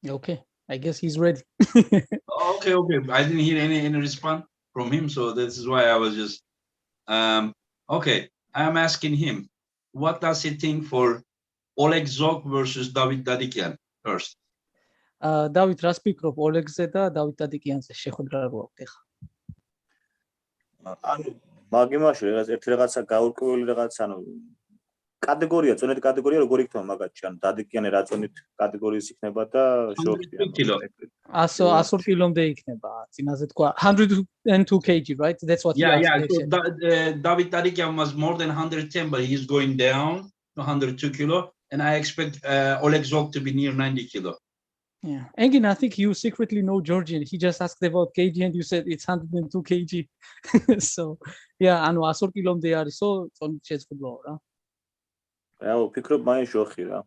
Okay, I guess he's ready. Okay. I didn't hear any response from him, so this is why I was just okay. I'm asking him, what does he think for Oleg Zog versus Davit Dadikian first? Davit, რას ფიქრობ ოლეგზე და დავით დადიკიანზე შეხვედრა რა გვაქვს ეხლა? ანუ მაგიმაში ერთი რაღაცა გაურკვეველი რაღაცა, კატეგორია, წონეთი კატეგორია როგორ იქნება მაგათში, ანუ დადიკიანი რა წონით კატეგორიის იქნება და შორტი 100 კილომდე იქნება, წინაზე თქვა 102 kg, right? That's what yeah. So David Dadikian was more than 110, but he's going down to 102 kilo, and I expect Oleg Zog to be near 90 kilo. Yeah, Engin, I think you secretly know Georgian. He just asked about kg and you said it's 102 kg. So, yeah, ანუ 100 კილომდე არისო, წონით შეძლებულო რა. რა ვფიქრობ მაინც ჟოხი რა.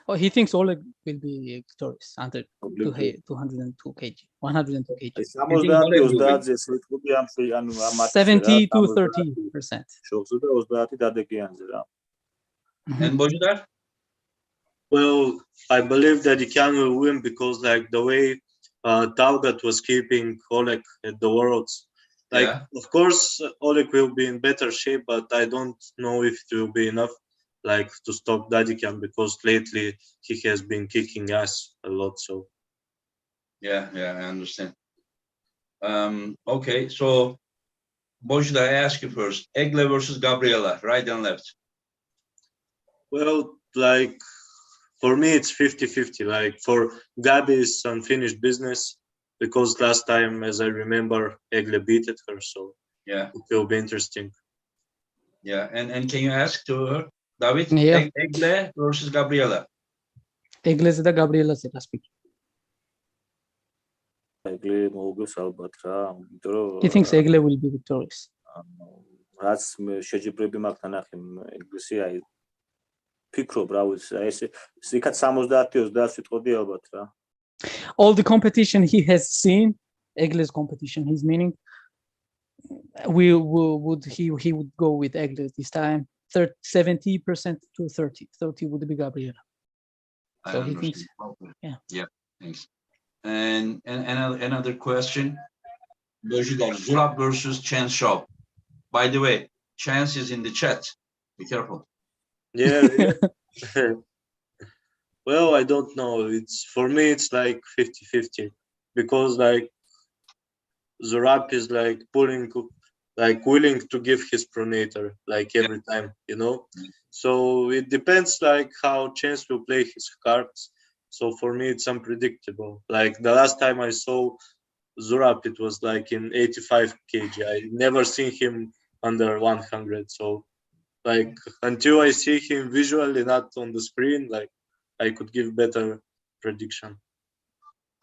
Oh, he thinks Oleg will be victorious under 202 kg, 102 kg. 70-30-ზე სიტყვი ამ ანუ ამ მატჩზე 70 to 30%. ჟოხზე და 30 დადეკიანზე რა. And Bozhidar? Well, I believe that Ikian will win because like the way Davit was keeping Oleg at the Worlds. Like, of course, Oleg will be in better shape, but I don't know if it will be enough like to stop Dadikian because lately he has been kicking ass a lot. So Yeah, I understand. Okay, so Bozhidar, I ask you first. Egle versus Gabriela, right and left. Well, like for me it's 50-50. Like for Gabi is unfinished business because last time, as I remember, Egle beat her, so yeah, it will be interesting. Yeah, and can you ask to her, Davit? Yeah. Egle versus Gabriela. Egle's და Gabriela's এটা speak. ეგლე მოუგებს ალბათ რა, იმიტომ რომ He thinks Egle will be victorious. რაც შეჯიბრები მაქვს თანახი ეგლისი აი ფიქრობ რა ვიცი აი ეს იქაც 70-30 ვიტყოდი ალბათ რა. All the competition he has seen, Egle's competition, his meaning, he would go with Egle this time. 70% to 30 would be Gabriela. So he thinks, yeah, thanks. And another question, Bozhidar, Zurab versus Chance Shop. By the way, Chance is in the chat. Be careful. Yeah. Well, I don't know. It's for me, it's like 50-50 because like Zurab is like willing to give his pronator like every time, you know. So it depends like how Chance will play his cards. So for me, it's unpredictable. Like the last time I saw Zurab, it was like in 85 kg. I never seen him under 100. So like until I see him visually, not on the screen, like I could give better prediction.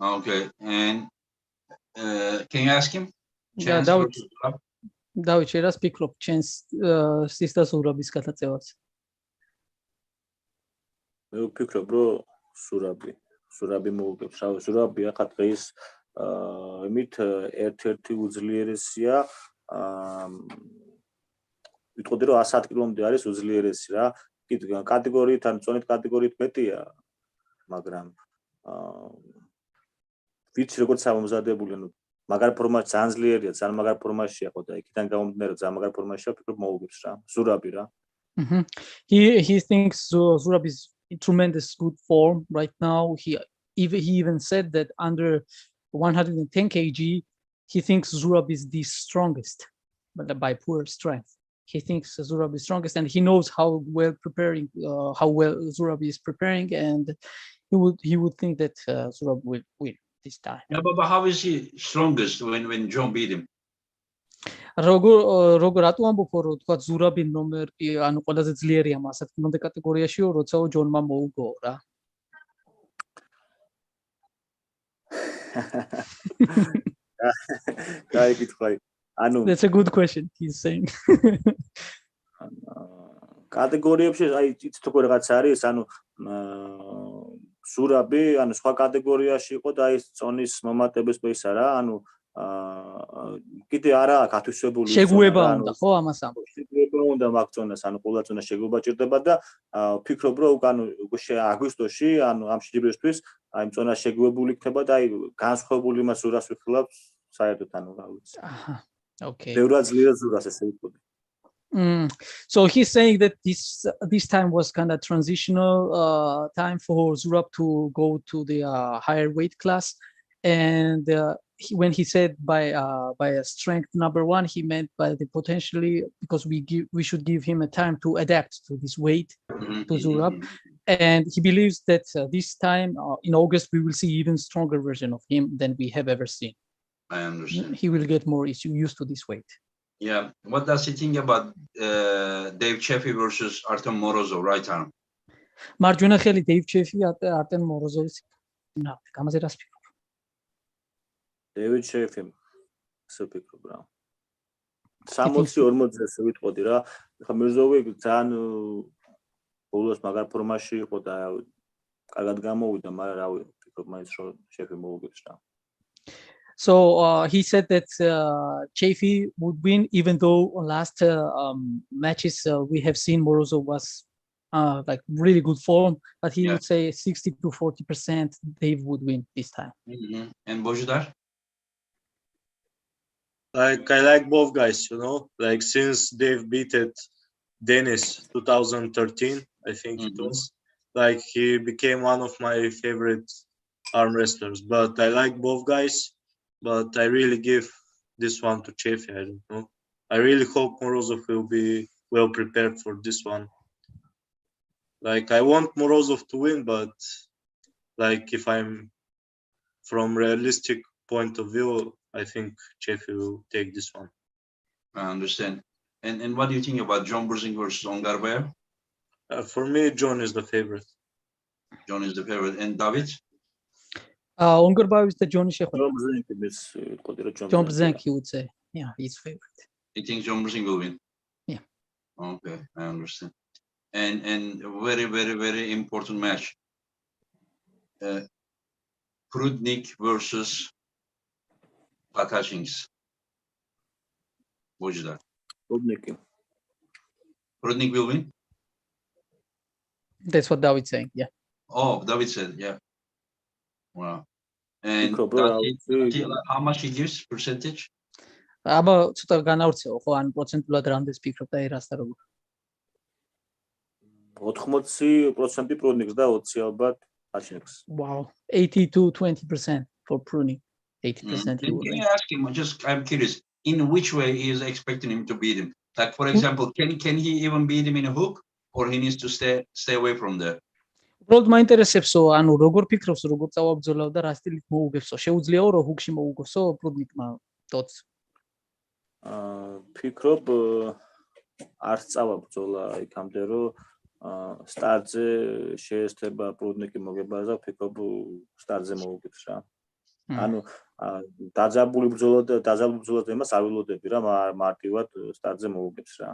Okay, and can you ask him? Yeah, Davit, შეიძლება ვფიქრობ Chance sister Zurabis გადაწევას. მე ვფიქრობ რომ სურაბი მოუგებს რა სურაბი ახლა დღეს იმით ერთ-ერთი უძლიერესია ვიტყოდი რომ 110 კილომდე არის უძლიერესი რა კატეგორიით ან წონით კატეგორიით მეტია მაგრამ ვიცი როგორც ამომზადებული ანუ მაგარ ფორმაში ძალიან ძლიერია ძალიან მაგარ ფორმაშია ხო და იქიდან გამომდინარე ძალიან მაგარ ფორმაშია ვფიქრობ მოუგებს რა სურაბი რა He thinks Zurab is in tremendous good form right now. He even said that under 110 kg, he thinks Zurab is the strongest, but by pure strength. He thinks Zurab is strongest, and he knows how well Zurab is preparing, and he would think that Zurab will win this time. Yeah, but how is he strongest when John beat him? როგორ რატო ამბობ რომ თქვა ზურაბი ნომერი ანუ ყველაზე ძლიერია მასად მომდე კატეგორიაშიო როცა ჯონმა მოუგო რა კაი კითხვა ანუ That's a good question he's saying კატეგორიებში აი იცით როგორ რაღაც არის ანუ ზურაბი ანუ სხვა კატეგორიაში იყო და აი წონის მომატების პეისა რა ანუ კიდე არა აქვს ათვისებული შეგუება უნდა ხო ამას ამბობ შეგუება უნდა მაგწონას ანუ ყველა წონა შეგუება ჭირდება და ვფიქრობ რომ უკან აგვისტოში ანუ ამ შეჯიბრებისთვის აი წონა შეგუებული იქნება და აი განსხვავებული მას ზურას ვიხილავ საერთოდ ანუ რა ვიცი აჰა okay ბევრად ძლიერად ზურას ესე ვიტყოდი So he's saying that this time was kind of transitional time for Zurab to go to the higher weight class and when he said by a strength number one, he meant by the potentially because we should give him a time to adapt to this weight to Zurab, and he believes that this time in August we will see even stronger version of him than we have ever seen. I understand. He will get more used to this weight. Yeah. What does he think about Dave Chaffee versus Artem Morozov right arm? მარჯვენა ხელი Dave Chaffee, Artem Morozov. ნახეთ, ამაზე რას ფიქრობ? დევიდ შეიფი ასე ვფიქრობ რა. 60-40-ზე ვიტყოდი რა. ხა მირზოვი ძალიან ბოლოს მაგარ ფორმაში იყო და კარგად გამოვიდა, მაგრამ რა ვფიქრობ მაინც რომ შეიფი მოუგებს რა. So he said that Chafee would win, even though last matches we have seen Morozov was like really good form, but he would say 60 to 40% Dave would win this time. And Bozhidar? Like I like both guys, you know. Like since they've beaten Dennis 2013, I think it was. Like he became one of my favorite arm wrestlers. But I like both guys. But I really give this one to Chafee. I don't know. I really hope Morozov will be well prepared for this one. Like I want Morozov to win, but like if I'm from realistic point of view, I think Chafee will take this one. I understand. And what do you think about John Burzing versus Ongarbayev? For me, John is the favorite. John is the favorite. And Davit? Ongarbayev is the John Shekhar. John Burzing, he would say. Yeah, he's favorite. You think John Burzing will win? Yeah. Okay, I understand. And very, very, very important match. Prudnik versus Patachings. Bozhidar. Prudnik will win? That's what David's saying, yeah. Oh, David said, yeah. Wow. And how much he gives percentage? აბა ცოტა განავრცეო ხო ან პროცენტულად რამდენს ფიქრობ და ერას და როგორ 80% პროდნიკს და 20 albათ აშენებს. Wow, 80 to 20% for pruning. 80% he will Can win. you ask him, I'm curious, in which way he is expecting him to beat him? Like, for example, can he even beat him in a hook, or he needs to stay away from there? უბრალოდ მაინტერესებსო, ანუ როგორ ფიქრობს, როგორ წავაბრძოლავ და რა სტილით მოუგებსო? შეუძლიაო რომ ჰუკში მოუგოსო პრუდნიკმა დოც? ფიქრობ არ წავაბრძოლა იქამდე რომ სტარტზე შეესწება პრუდნიკი მოგებაზე, ფიქრობ სტარტზე მოუგებს რა. ანუ დაძაბული ბრძოლა და იმას არ ვილოდები რა, მარტივად სტარტზე მოუგებს რა.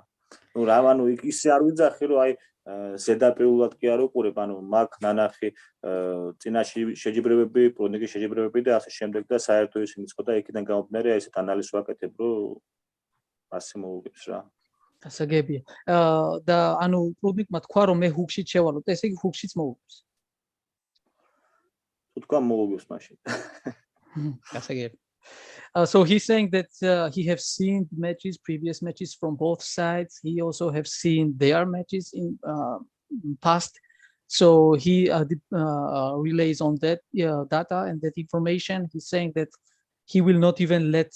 ნუ რა, ანუ ისე არ ვიძახი რომ აი ზედაპირულად კი არ უყურებ, ანუ მაგ ნანახი წინაში შეჯიბრებები, პროდნიკის შეჯიბრებები და ასე შემდეგ და საერთო ისინი იყო და იქიდან გამომდინარე აი ესეთ ანალიზს ვაკეთებ, რომ ასე მოუგებს რა. გასაგებია. და ანუ პრუდნიკმა თქვა რომ მე ჰუკშიც შევალო და ესე იგი ჰუკშიც მოუგებს. თუ თქვა მოუგებს მაშინ. გასაგებია. So he's saying that he have seen previous matches from both sides. He also have seen their matches in past. So he relays on that data and that information. He's saying that he will not even let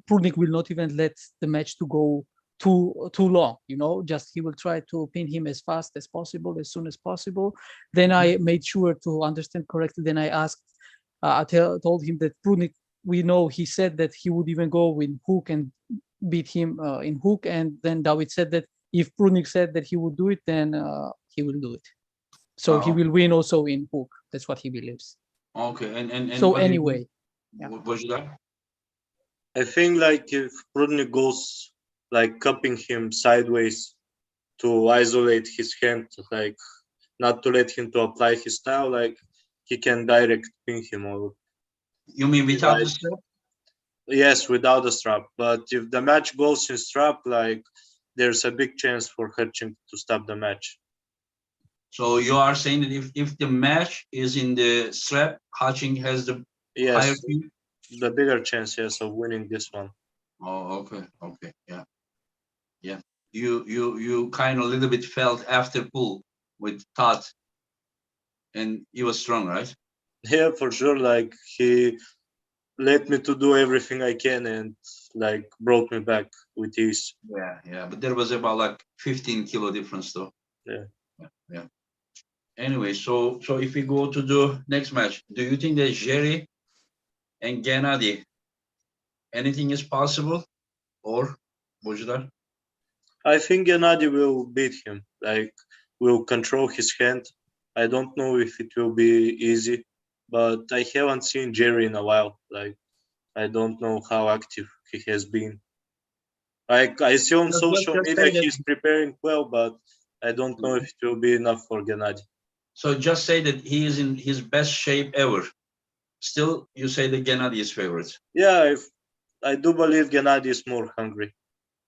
Prudnik will not even let the match to go too long. You know, just he will try to pin him as fast as possible, as soon as possible. Then I made sure to understand correctly. Then I asked, I told him that Prudnik. We know he said that he would even go in hook and beat him in hook. And then Davit said that if Prudnik said that he would do it, then he will do it. So he will win also in hook. That's what he believes. Okay. And so anyway. I think like if Prudnik goes like cupping him sideways to isolate his hand, like not to let him to apply his style, like he can direct pin him or. You mean without the strap? Yes, without the strap. But if the match goes in strap, like there's a big chance for Hutching to stop the match. So you are saying that if the match is in the strap, Hutching has the higher team? The bigger chance, yes, of winning this one. Oh, okay, yeah. You kind of a little bit felt after pull with Todd, and he was strong, right? Yeah, for sure. Like he let me to do everything I can and like brought me back with ease. Yeah. But there was about like 15 kilo difference though. Yeah. Anyway, so if we go to the next match, do you think that Jerry and Gennady, anything is possible, or Bozhidar? I think Gennady will beat him. Like will control his hand. I don't know if it will be easy. but I haven't seen Jerry in a while. Like, I don't know how active he has been. Like, I see on social just media say that. he's preparing well, but I don't know if it will be enough for Gennady. So just say that he is in his best shape ever. Still, you say that Gennady is favorite. Yeah, I do believe Gennady is more hungry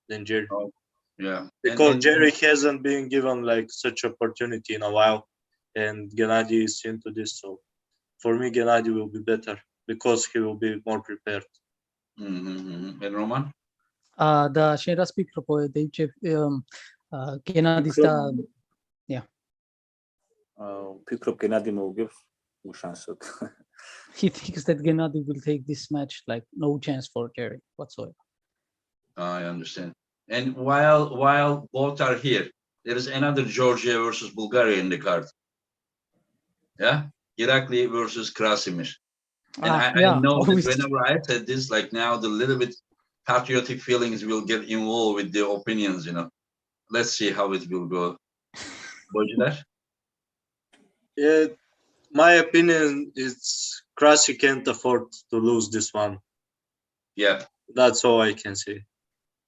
than Jerry. Oh, yeah. Because Jerry hasn't been given like such opportunity in a while, and Gennady is into this. So for me, Gennady will be better because he will be more prepared. And Roman? და შენ რას ფიქრობ დეიჯე გენადის და ფიქრობ გენადი მოუგებს უშანსოდ. He thinks that Gennady will take this match like no chance for Jerry whatsoever. I understand. And while both are here, there is another Georgia versus Bulgaria in the card. Yeah, Irakli versus Krasimir. And I know that whenever I said this, like now the little bit patriotic feelings will get involved with the opinions, you know. Let's see how it will go. Bozhidar? Yeah, my opinion is Krasi can't afford to lose this one. Yeah. That's all I can say.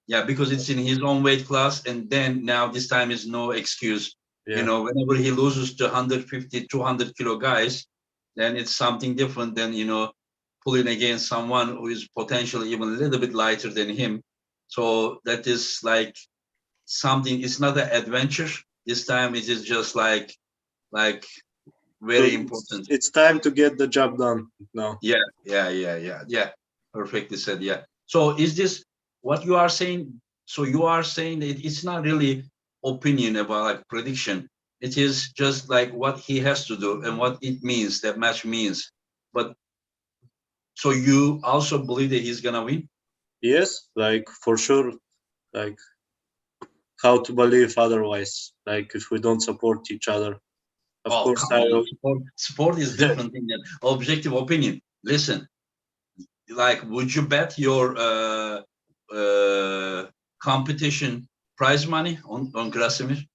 Yeah, because it's in his own weight class, and then now this time is no excuse. Yeah. You know, whenever he loses to 150, 200 kilo guys, then it's something different than, you know, pulling against someone who is potentially even a little bit lighter than him. So that is like something, it's not an adventure. This time it is just like very important. It's time to get the job done now. Yeah. Perfectly said, yeah. So is this what you are saying? So you are saying that it's not really opinion about like prediction. It is just like what he has to do and what it means, that match means. But so you also believe that he's gonna win? Yes, like for sure. Like how to believe otherwise? Like if we don't support each other. Of course, sport is different than objective opinion. Listen, like, would you bet your competition prize money on Krasimir?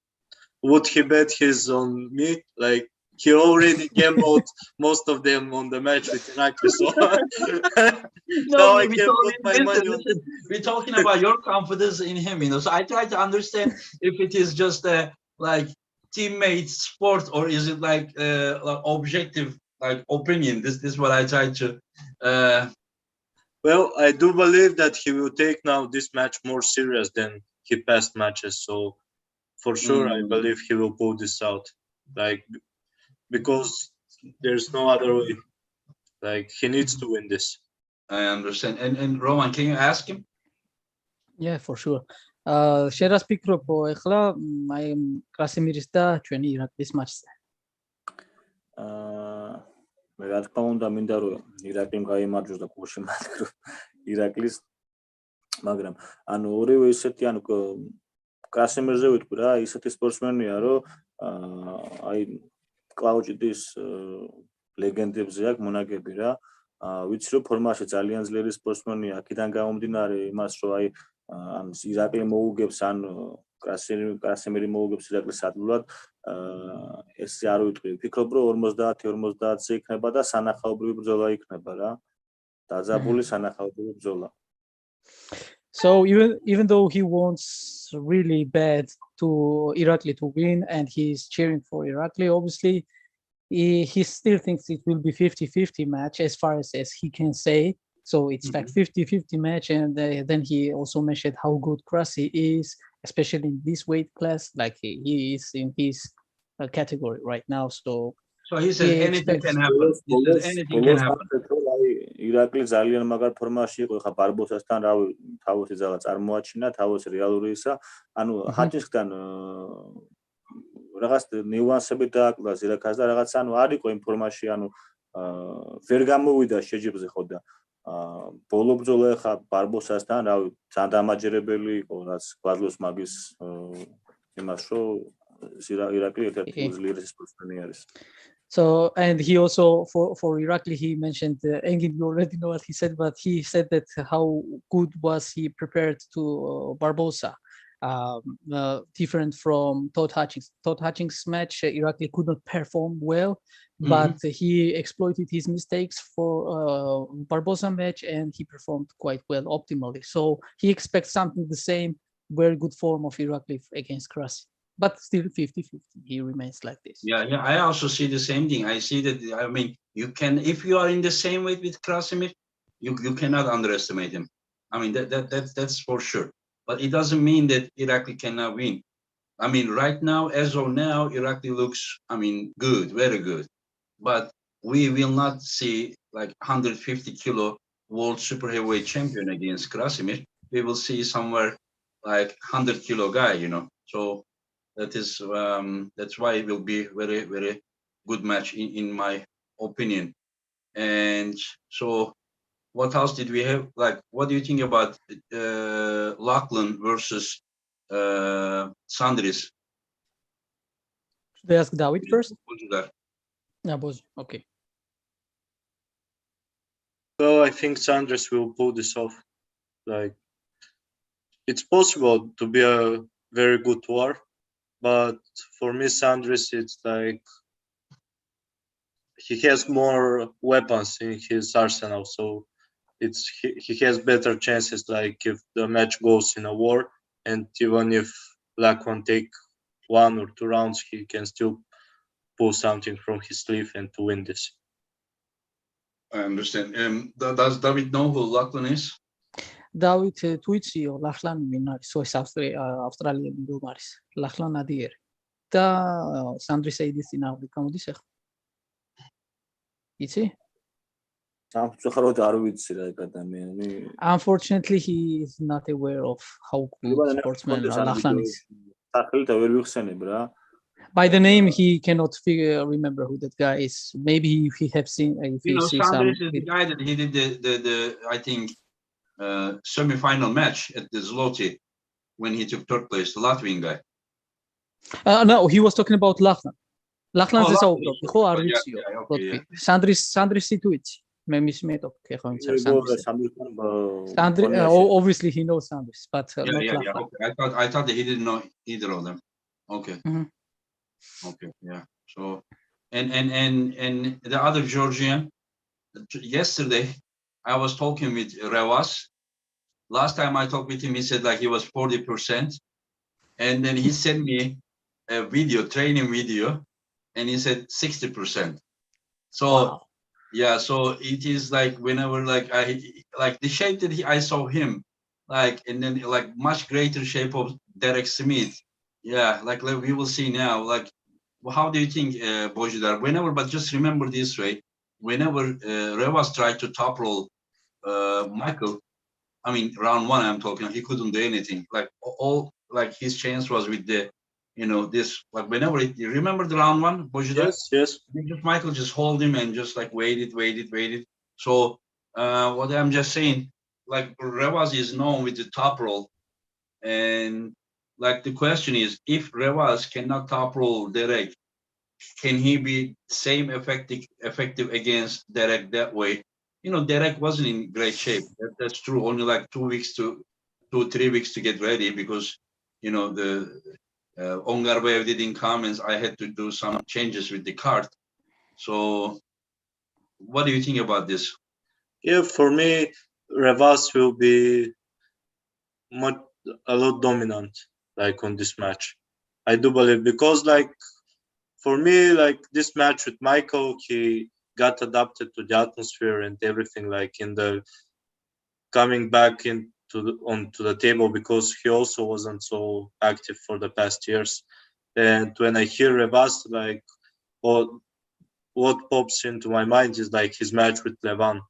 Would he bet his on me? Like he already gambled most of them on the match with Irakli. So no, we're talking about your confidence in him, you know. So I try to understand if it is just like teammate sport or is it like objective like opinion. This is what I try to well, I do believe that he will take now this match more serious than he past matches. So for sure, I believe he will pull this out. Like because there's no other way. Like he needs to win this. I understand. And Roman, can you ask him? Yeah, for sure. შენ რას ფიქრობ ეხლა აი კრასიმირის და ჩვენი ირაკლის матчზე? მე რა თქმა უნდა მინდა რომ ირაკლიმ გაიმარჯვოს და გულში მათქრო ირაკლის, მაგრამ ანუ ორივე ისეთი ანუ კრასიმირზე ვიტყვი რა, ისეთი სპორტსმენია რომ აი კლაუჭიდის ლეგენდებზე აქვს მონაგები რა. ვიცი რომ ფორმაში ძალიან ძლიერი სპორტსმენია, აქედან გამომდინარე იმას რომ აი ან ირაკლი მოუგებს ან კრასიმირი მოუგებს ირაკლის ადლულად, ესე არ ვიტყვი. ვფიქრობ რომ 50-50-ზე იქნება და სანახაობრივი ბრძოლა იქნება რა. დაძაბული სანახაობრივი ბრძოლა. So even though he wants really bad to Irakli to win and he's cheering for Irakli, obviously he still thinks it will be 50-50 match as far as he can say. So it's like 50-50 match, and then he also mentioned how good Krasi is, especially in this weight class. Like he is in his category right now. So he said anything can happen. Anything can happen. ირაკლი ძალიან მაგარ ფორმაში იყო, ხა ბარბოსასთან რავი თავისი ძალა წარმოაჩინა, თავისი რეალური ისა. ანუ ჰაჭისგან რაღაც ნიუანსები დააკლა ზირაქას და რაღაც ანუ არ იყო იმ ფორმაში, ანუ ვერ გამოვიდა შეჯიბრზე ხო და ბოლო ბრძოლა ხა ბარბოსასთან რავი ძალიან დამაჯერებელი იყო, რაც გვადლოს მაგის იმას რომ ირაკლი ერთ-ერთი უძლიერესი სპორტსმენი არის. So, and he also for Irakli he mentioned Engin, you already know what he said, but he said that how good was he prepared to Barbosa. different from Todd Hutchings. Todd Hutchings' match, Irakli could not perform well, but he exploited his mistakes for Barbosa match, and he performed quite well optimally. So he expects something the same, very good form of Irakli against Krasi. But still 50-50, he remains like this. Yeah, I also see the same thing. I see that, I mean, you can, if you are in the same weight with Krasimir, you cannot underestimate him. I mean, that's for sure. But it doesn't mean that Irakli cannot win. I mean, right now, as of now, Irakli looks, I mean, good, very good. But we will not see like 150 kilo world super heavyweight champion against Krasimir. We will see somewhere like 100 kilo guy, you know. So that is that's why it will be very, very good match in my opinion. And so what else did we have? Like, what do you think about Lachlan versus Sandris? Should I ask Davit first? Bozhidar. Yeah, Boz. Okay. So I think Sanders will pull this off. Like, it's possible to be a very good war, but for me, Sanders, it's like he has more weapons in his arsenal, so he has better chances. Like if the match goes in a war, and even if Lachlan take 1 or 2 rounds, he can still pull something from his sleeve and to win this. I understand. Does David know who Lachlan is? დავით თუ იციო ლახლანი ვინ არის სოის ავსტრალიელი მდუმა არის ლახლან ადიერი და სანდრის ეიდის წინააღმდეგ გამოდის ახლა იცი სამწუხაროდ არ ვიცი რა ეგ ადამიანი unfortunately he is not aware of how good sportsman ლახლანი is სახელით ვერ ვიხსენებ რა by the name he cannot remember who that guy is maybe he have seen if he sees some Sanders is the guy that he did the I think semi-final match at the Zloty when he took third place, the Latvian guy. No, he was talking about Lachlan. Lachlan is out. ხო არ ვიციო. Sandris თუ იცი. მე მის მეტოქე ხო ვიცი Sandris. Obviously he knows Sandris, but not Lachlan. Okay. I thought that he didn't know either of them. Okay. Okay, yeah. So and the other Georgian, yesterday I was talking with Revas. Last time I talked with him, he said like he was 40%. And then he sent me a video, training video, and he said 60%. So, wow. Yeah, so it is like whenever like the shape that I saw him, like, and then like much greater shape of Derek Smith. Yeah, like we will see now. Like, how do you think, Bozhidar? Whenever, but just remember this way, whenever Revas tried to top roll Michael, I mean, round 1, I'm talking, he couldn't do anything. Like all, like his chance was with the, you know, this, like whenever you remember the round 1, Bozhidar? Yes. Michael just hold him and just like waited. So what I'm just saying, like Revas is known with the top roll. And like the question is, if Revas cannot top roll Derek, can he be same effective against Derek that way? You know, Derek wasn't in great shape. That's true. Only like 2 weeks to 3 weeks to get ready because, you know, the Ongarbayev didn't come and I had to do some changes with the card. So what do you think about this? Yeah, for me, Revas will be a lot dominant, like on this match. I do believe because like for me, like this match with Michael, he got adapted to the atmosphere and everything, like in the coming back onto the table because he also wasn't so active for the past years. And when I hear Revas, like what pops into my mind is like his match with Levan,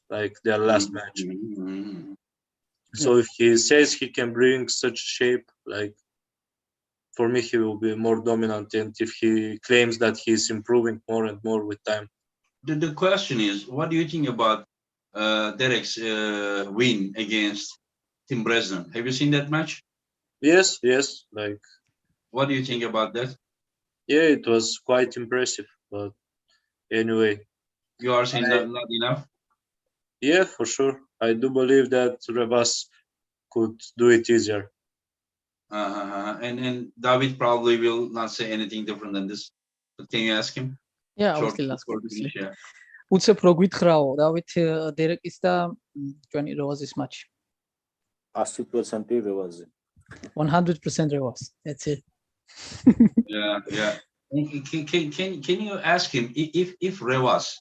like their last match. So if he says he can bring such shape, like for me, he will be more dominant. And if he claims that he's improving more and more with time. The question is, what do you think about Derek's win against Tim Bresnan? Have you seen that match? Yes. Like, what do you think about that? Yeah, it was quite impressive. But anyway, you are saying not enough? Yeah, for sure. I do believe that Revas could do it easier. And David probably will not say anything different than this. But can you ask him? Yeah, Short obviously, before we obviously. finish, yeah. უცებ რო გითხრაო, დავით დერეკის და ჩვენი რევაზის матჩი. 100% რევაზი. 100% revaz. That's it. Yeah. Can you ask him if Revas,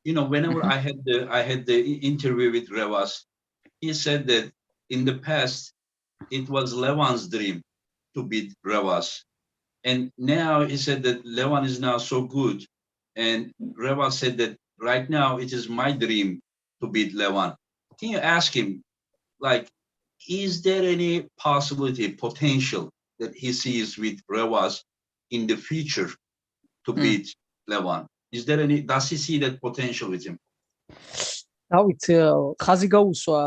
whenever I had the interview with Revas, he said that in the past it was Levan's dream to beat Revas, and now he said that Levan is now so good, and Revas said that right now it is my dream to beat Levan. Can you ask him, like, is there any possibility, potential that he sees with Revas in the future to beat Levan? Does he see that potential with him? დავით ხაზი გაუსვა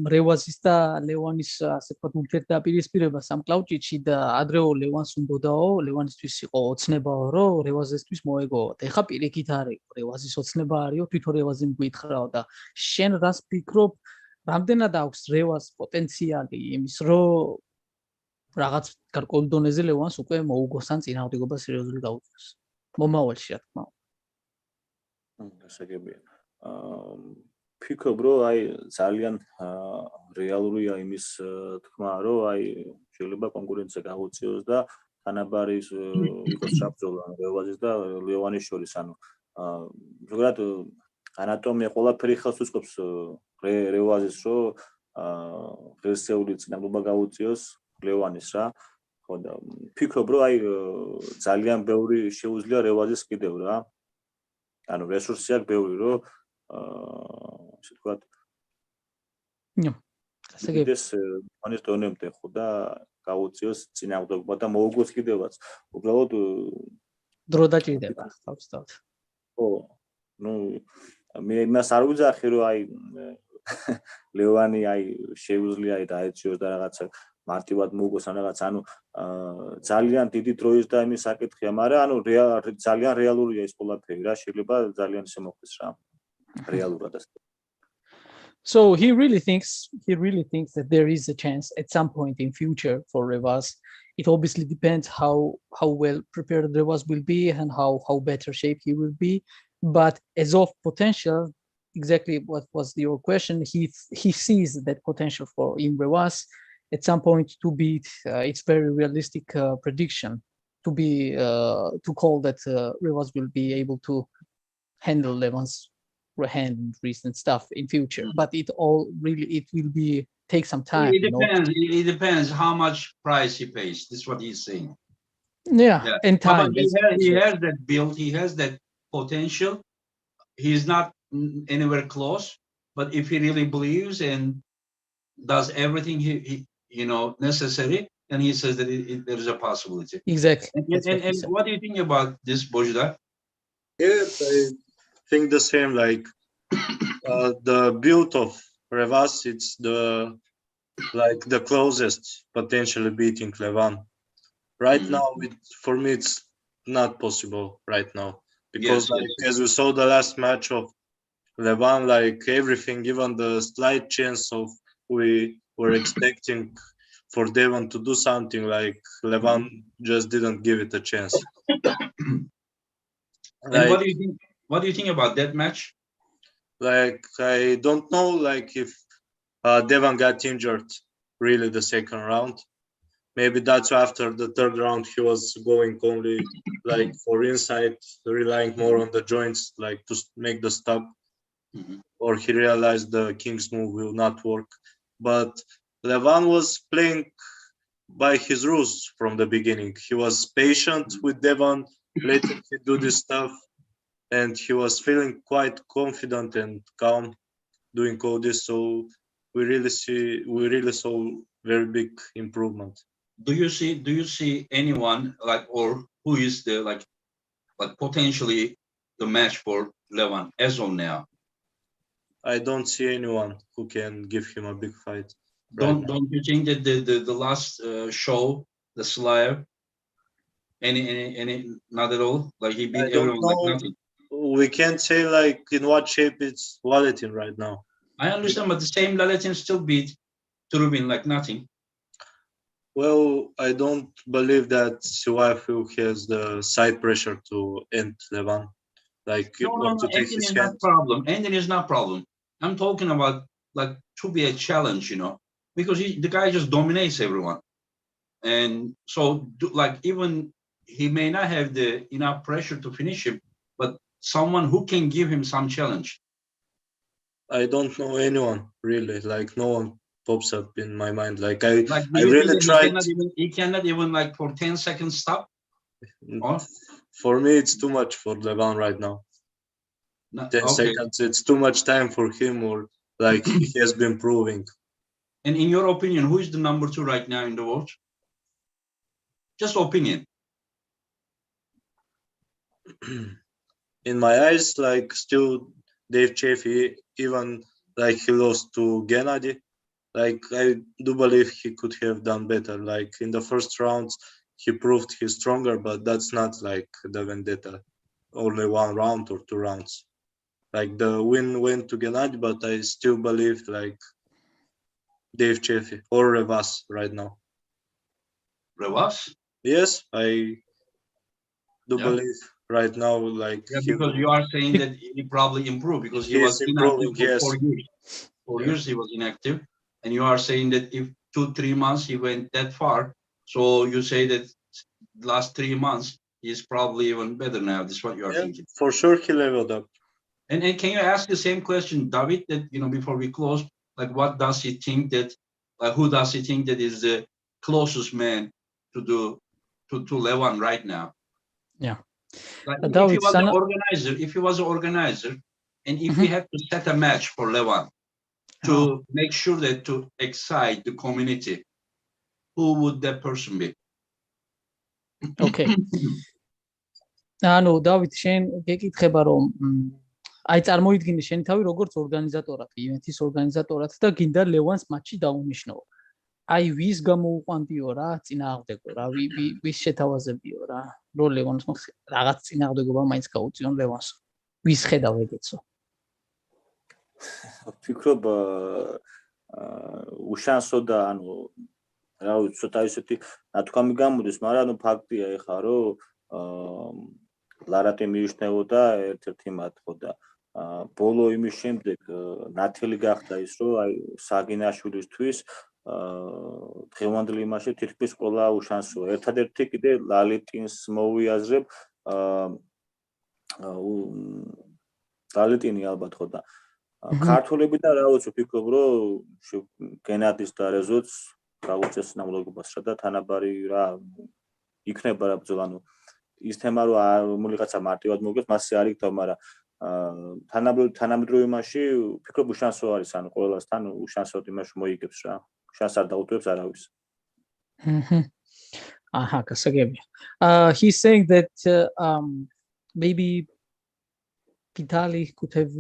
რევაზის და ლევანის ასე ვთქვათ ურთიერთდაპირისპირებას ამ კლავჭიდში და ადრეულ ლევანს უნდაო, ლევანისთვის იყო ოცნებაო, რომ რევაზისთვის მოეგო. და ეხა პირიქით არის, რევაზის ოცნება არისო, თვითონ რევაზი მგვითხრაო და შენ რას ფიქრობ, რამდენად აქვს რევაზს პოტენციალი იმის, რომ რაღაც გარკვეულ დონეზე ლევანს უკვე მოუგოს ან წინააღმდეგობა სერიოზული გაუწიოს. მომავალში, რა თქმა უნდა. გასაგებია. ფიქრობ, რომ აი ძალიან რეალურია იმის თქმა, რომ აი შეიძლება კონკურენცია გაუწიოს და თანაბარი იყოს საბრძოლო რევაზის და ლევანის შორის. ანუ ზოგადად ანატომია ყველაფერი ხელს უწყობს რევაზის, რომ ღირსეული წინააღმდეგობა გაუწიოს ლევანის რა. ხო და ფიქრობ, რომ აი ძალიან ბევრი შეუძლია რევაზის კიდევ რა. ანუ რესურსი აქვს ბევრი, რომ ასე ვთქვათ. გასაგებია. ეს მანის დონემდე ხო და გაუწიოს წინააღმდეგობა და მოუგოს კიდევაც. უბრალოდ დრო დაჭირდება, თავისთავად. ხო. მე იმას არ ვიძახი, რომ აი ლევანი აი შეუძლია აი დაეციოს და რაღაცა მარტივად მოუგოს ან რაღაც. ანუ ძალიან დიდი დროის და იმის საკითხია, მაგრამ ანუ ძალიან რეალურია ეს ყველაფერი რა. შეიძლება ძალიან ისე მოხდეს რა. რეალურად. So he really thinks that there is a chance at some point in future for Revaz. It obviously depends how well prepared Revaz will be and how better shape he will be. But as of potential, exactly what was your question, he sees that potential for in Revaz at some point to beat. It's very realistic prediction to call that Revaz will be able to handle Levan's hand recent stuff in future, but it will take some time. It depends how much price he pays. This is what he's saying. Yeah. And time. But he has that build, he has that potential. He's not anywhere close, but if he really believes and does everything he necessary, then he says that there is a possibility. Exactly. And what do you think about this, Bozhidar? Yeah, I think the same. Like the build of Revaz, it's the closest potentially beating Levan. Right now, for me, it's not possible right now because, as we saw the last match of Levan, like everything, even the slight chance of we were expecting for Devon to do something, like Levan just didn't give it a chance. And what do you think about that match? Like, I don't know, like if Devon got injured really the second round. Maybe that's why after the third round he was going only like for inside, relying more on the joints, like to make the stop. Or he realized the king's move will not work. But Levan was playing by his rules from the beginning. He was patient with Devon, letting him do this stuff, and he was feeling quite confident and calm doing all this. So we really saw very big improvement. Do you see anyone like, or who is the like potentially the match for Levan as of now? I don't see anyone who can give him a big fight. Don't you think that the last show, the Slayer, any not at all? Like he beat everyone like nothing. We can't say like in what shape it's Laletin right now. I understand, but the same Laletin still beat Turubin like nothing. Well, I don't believe that Suafu has the side pressure to end Levan, like or to take Ending his is not hand. problem. Ending is not problem. I'm talking about like to be a challenge, because the guy just dominates everyone, and so like even he may not have the enough pressure to finish him, but someone who can give him some challenge. I don't know anyone really. Like no one pops up in my mind. Like Like, do I you think really that tried. he cannot even like for 10 seconds stop? Or For me, it's too much for Levan right now. no, 10 okay. seconds, it's too much time for him, or like he has been proving. And in your opinion, who is the number 2 right now in the world? Just opinion. In my eyes, like still Dave Chaffee, even like he lost to Gennady, like I do believe he could have done better. Like in the first rounds, he proved he's stronger, but that's not like the vendetta. Only 1 round or 2 rounds. Like the win went to Gennady, but I still believe like Dave Chaffee or Revas right now. Revas? Yes, I do Yeah. believe right now, like Yeah, because you are saying that he probably improved because he was he's inactive improving. for Yes, 4 years. 4 years he was inactive, and you are saying that if 2-3 months he went that far, so you say that last 3 months he's probably even better now. This is what you are yeah, thinking. for sure he leveled up. And can you ask the same question, David? That before we close, like what does he think that, who does he think that is the closest man to do to Levan right now? Yeah. Like if he Davit, was an organizer, and if he had to set a match for Levan to make sure that to excite the community, who would that person be? Okay. ანუ დავით შენ გეკითხება რომ აი წარმოიდგინე შენი თავი როგორც ორგანიზატორად, ივენთის ორგანიზატორად და გინდა ლევანს მატჩი დაუნიშნო. აი ვის გამოუყვანდიო რა წინააღმდეგო რა ვის შეთავაზებიო რა რო ლევანს რაღაც წინააღმდეგობა მაინც გაუწიონ ლევანს. ვის ხედავ ეგეცო? ვფიქრობ უშანსო და რა ვიცი ცოტა ისეთი ნათქვამი გამოდის, მაგრამ ფაქტია ეხლა რომ ლარატი მიიჩნეოდა ერთ-ერთი მათ ხო და ბოლო იმის შემდეგ ნათელი გახდა ის რომ აი საგინაშვილისთვის დღევანდელ იმაში თითქმის ყველა უშანსოა. ერთადერთი კიდე ლალიტინს მოვიაზრებ ლალიტინი ალბათ ხო და ქართველები და რა ვიცი ვფიქრობ რომ გენადის და რეზოც გაუწესნამლობას რა და თანაბარი რა იქნება რა ბრძოლა ის თემა რომ მოლიღაცა მარტივად მოგეს მასე არ იქნება მაგრამ თანამედროვე იმაში ვფიქრობ უშანსო არის ანუ ყველასთან უშანსოდ იმაში მოიგებს რა უშანს არ დაუტოვებს არავის Aha, kasagebia. He's saying that maybe Vitali could have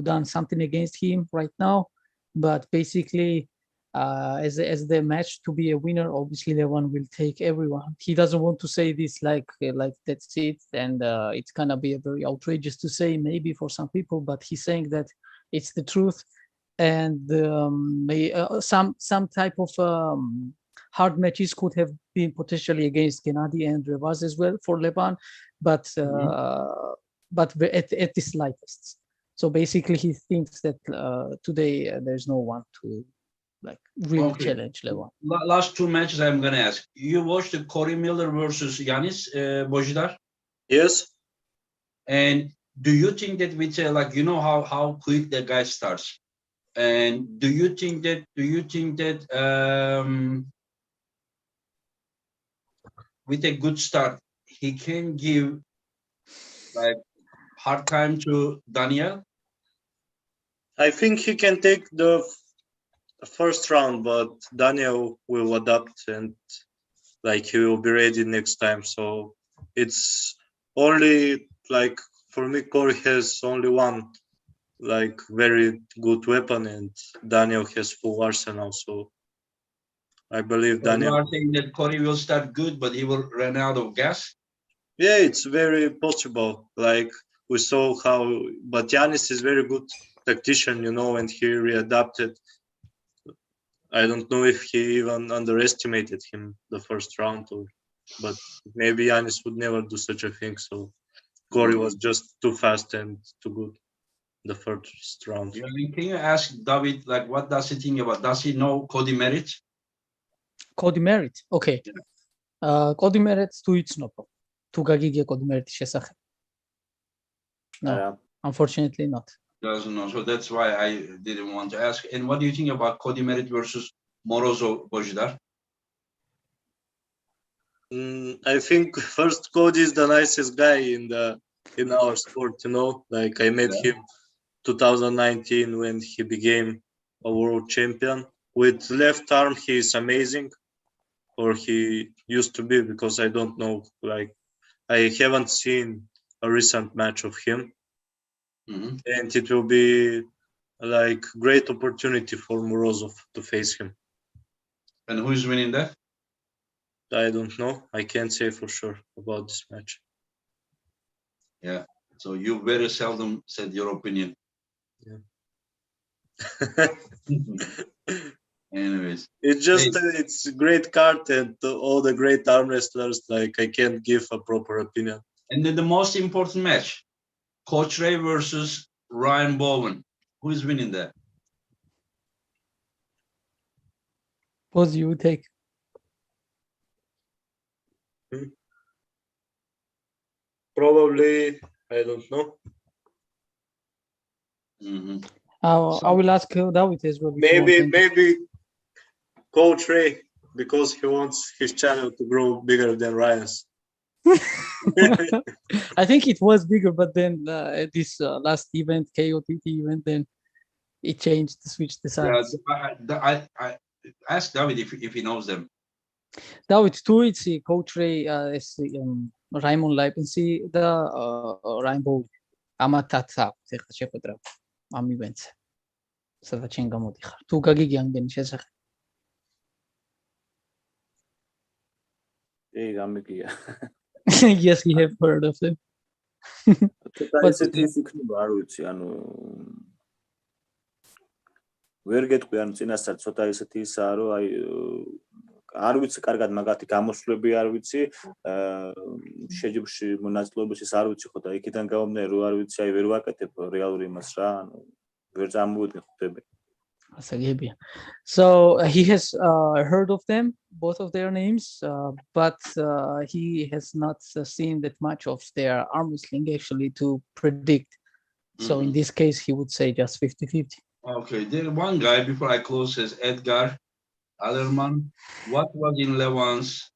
done something against him right now, but basically, as the match to be a winner, obviously Levan will take everyone. He doesn't want to say this like that's it, and it's gonna be a very outrageous to say maybe for some people, but he's saying that it's the truth, and some type of hard matches could have been potentially against Gennady and Revaz as well for Levan, but at the slightest. So basically, he thinks that today there's no one to really challenge Levan. Last 2 matches I'm gonna ask. You watched the Corey Miller versus Yanis Bozhidar? Yes. And do you think that with how quick the guy starts? And do you think that with a good start he can give hard time to Daniel? I think he can take the first round, but Daniel will adapt and he will be ready next time. So it's only for me, Corey has only one very good weapon, and Daniel has full arsenal. So I believe Daniel. You are saying that Corey will start good, but he will run out of gas? Yeah, it's very possible. We saw how, but Yanis is very good tactician, and he readapted I don't know if he even underestimated him the first round, but maybe Yanis would never do such a thing. So Corey was just too fast and too good the first round. Yeah, can you ask David, like, what does he think about? Does he know Cody Merritt? Cody Merritt. Okay. Cody Merritt თუ იცნობ? თუ გაგიგია Cody Merritt-ის შესახებ? No, unfortunately not. Doesn't know. So that's why I didn't want to ask. And what do you think about Cody Merritt versus Morozov Bozhidar? I think first Cody is the nicest guy in our sport. Like I met him 2019 when he became a world champion. With left arm, he is amazing, or he used to be, because I don't know. Like I haven't seen a recent match of him, and it will be like great opportunity for Morozov to face him. And who is winning that? I don't know. I can't say for sure about this match. Yeah. So you very seldom said your opinion. Yeah. Anyways, it's just it's a great card, and all the great arm wrestlers. Like I can't give a proper opinion. And then the most important match, Coach Ray versus Ryan Bowen. Who is winning that? What do you take? Probably, I don't know. I will ask Davit as well. Maybe Coach Ray, because he wants his channel to grow bigger than Ryan's. I think it was bigger, but then at this last event, KOTT event, then it changed, switched the sides. I asked David if he knows them. David, თუ იცი Coach Ray ეს Raymond Leipzig და Ryan Bowen ამათაც აქვს ეხლა შეხვედრა ამ ივენტზე. სადაც შენ გამოდიხარ. თუ გაგიგია ამგენი შესახებ. გამიგია. Yes, we have heard of them. ესეთი ის იქნება, არ ვიცი, ანუ ვერ გეტყვი, ანუ წინასწარ ცოტა ესეთი ისაა, რომ აი არ ვიცი კარგად მაგათი გამოსვლები არ ვიცი, შეჯიბრში მონაწილეობის არ ვიცი ხო და იქიდან გამომდინარე რომ არ ვიცი, აი ვერ ვაკეთებ რეალური იმას რა, ანუ ვერ წამოვიდი ხვდები. So he has heard of them, both of their names, but he has not seen that much of their arm wrestling actually to predict. So in this case, he would say just 50-50. Okay, there one guy before I close says Edgar Alerman. What was in Levan's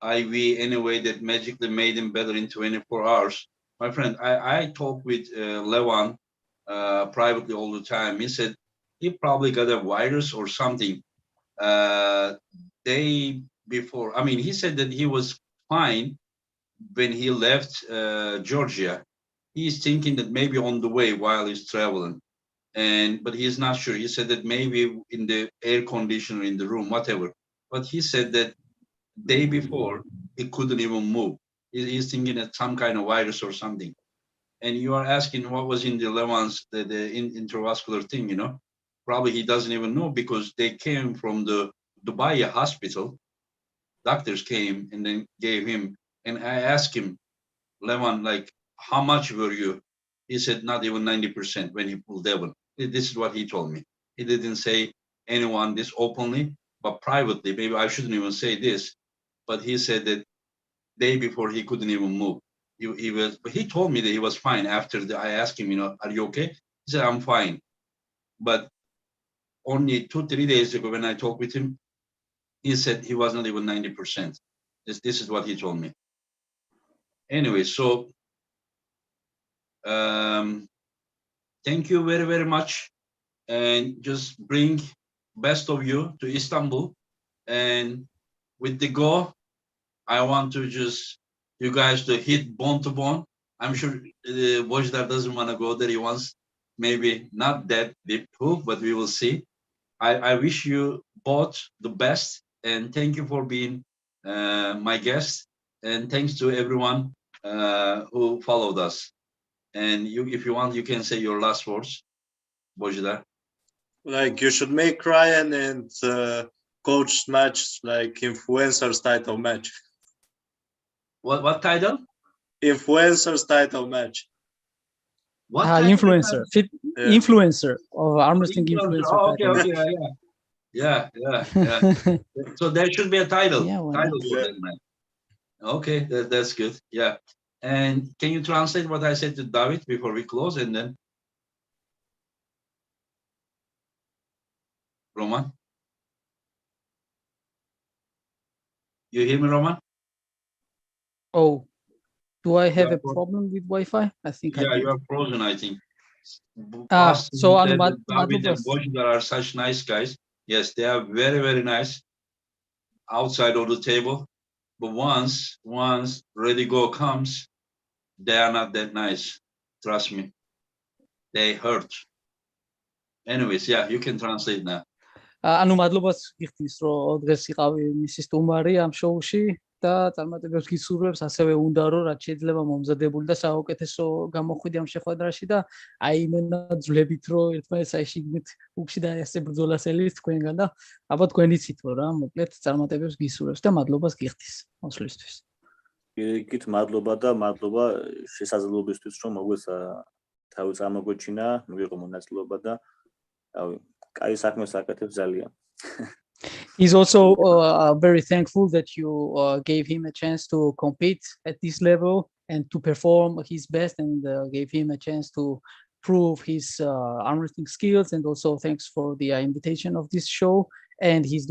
IV anyway that magically made him better in 24 hours? My friend, I talk with Levan privately all the time. He said he probably got a virus or something day before. I mean, he said that he was fine when he left Georgia. He's thinking that maybe on the way while he's traveling, but he's not sure. He said that maybe in the air conditioner in the room, whatever. But he said that day before he couldn't even move. He's thinking that some kind of virus or something. And you are asking what was in the Levan's the intravascular thing, you know? Probably he doesn't even know because they came from the Dubai hospital. Doctors came and then gave him. And I asked him, Levan, like, how much were you? He said not even 90% when he pulled Devon. This is what he told me. He didn't say anyone this openly, but privately. Maybe I shouldn't even say this, but he said that day before he couldn't even move. But he told me that he was fine after I asked him, you know, are you okay? He said, I'm fine. But only 2-3 days ago when I talked with him, he said he was not even 90%. This is what he told me. Anyway, so thank you very, very much. And just bring best of you to Istanbul. And with the go, I want to just you guys to hit bone to bone. I'm sure Bozhidar doesn't want to go there. He wants maybe not that deep hook, but we will see. I wish you both the best, and thank you for being my guest. And thanks to everyone who followed us. And you, if you want, you can say your last words, Bozhidar. Like you should make Ryan and coach match like influencers title match. What title? Influencers title match. What title? Influencer, Yeah. influencer of arm wrestling Influencer. influencer. Oh, okay, yeah. So there should be a title. Yeah, why Title not? for that man. Okay, that's good. Yeah. And can you translate what I said to Davit before we close, and then Roman? You hear me, Roman? Oh, do I have Yeah, a problem with Wi-Fi? I think I Yeah, you don't. are frozen, I think. So David and Madlubas. Bozhidar are such nice guys. Yes, they are very, very nice outside of the table. But once Ready Go comes, they are not that nice. Trust me. They hurt. Anyways, yeah, you can translate now. ანუ მადლობას გიხდის რომ დღეს იყავი მისი სტუმარი ამ შოუში და წარმატებებს გისურვებს ასევე უნდა რომ რაც შეიძლება მომზადებული და საუკეთესო გამოხვიდე ამ შეხვედრაში და აი იმენა ძლებით რომ ერთმანეთს აი შიგნით უკში და ასე ბრძოლას ელის თქვენგან და აბა თქვენ იცით რა მოკლედ წარმატებებს გისურვებს და მადლობას გიხდის მოსვლისთვის. Იქით მადლობა და მადლობა შესაძლებლობისთვის რომ მოგვეცა თავი წამოგვეჩინა, მივიღო მონაწილეობა და რავი კაი საქმეს აკეთებს ძალიან. He's also very thankful that you gave him a chance to compete at this level and to perform his best and gave him a chance to prove his arm wrestling skills, and also thanks for the invitation of this show. And he's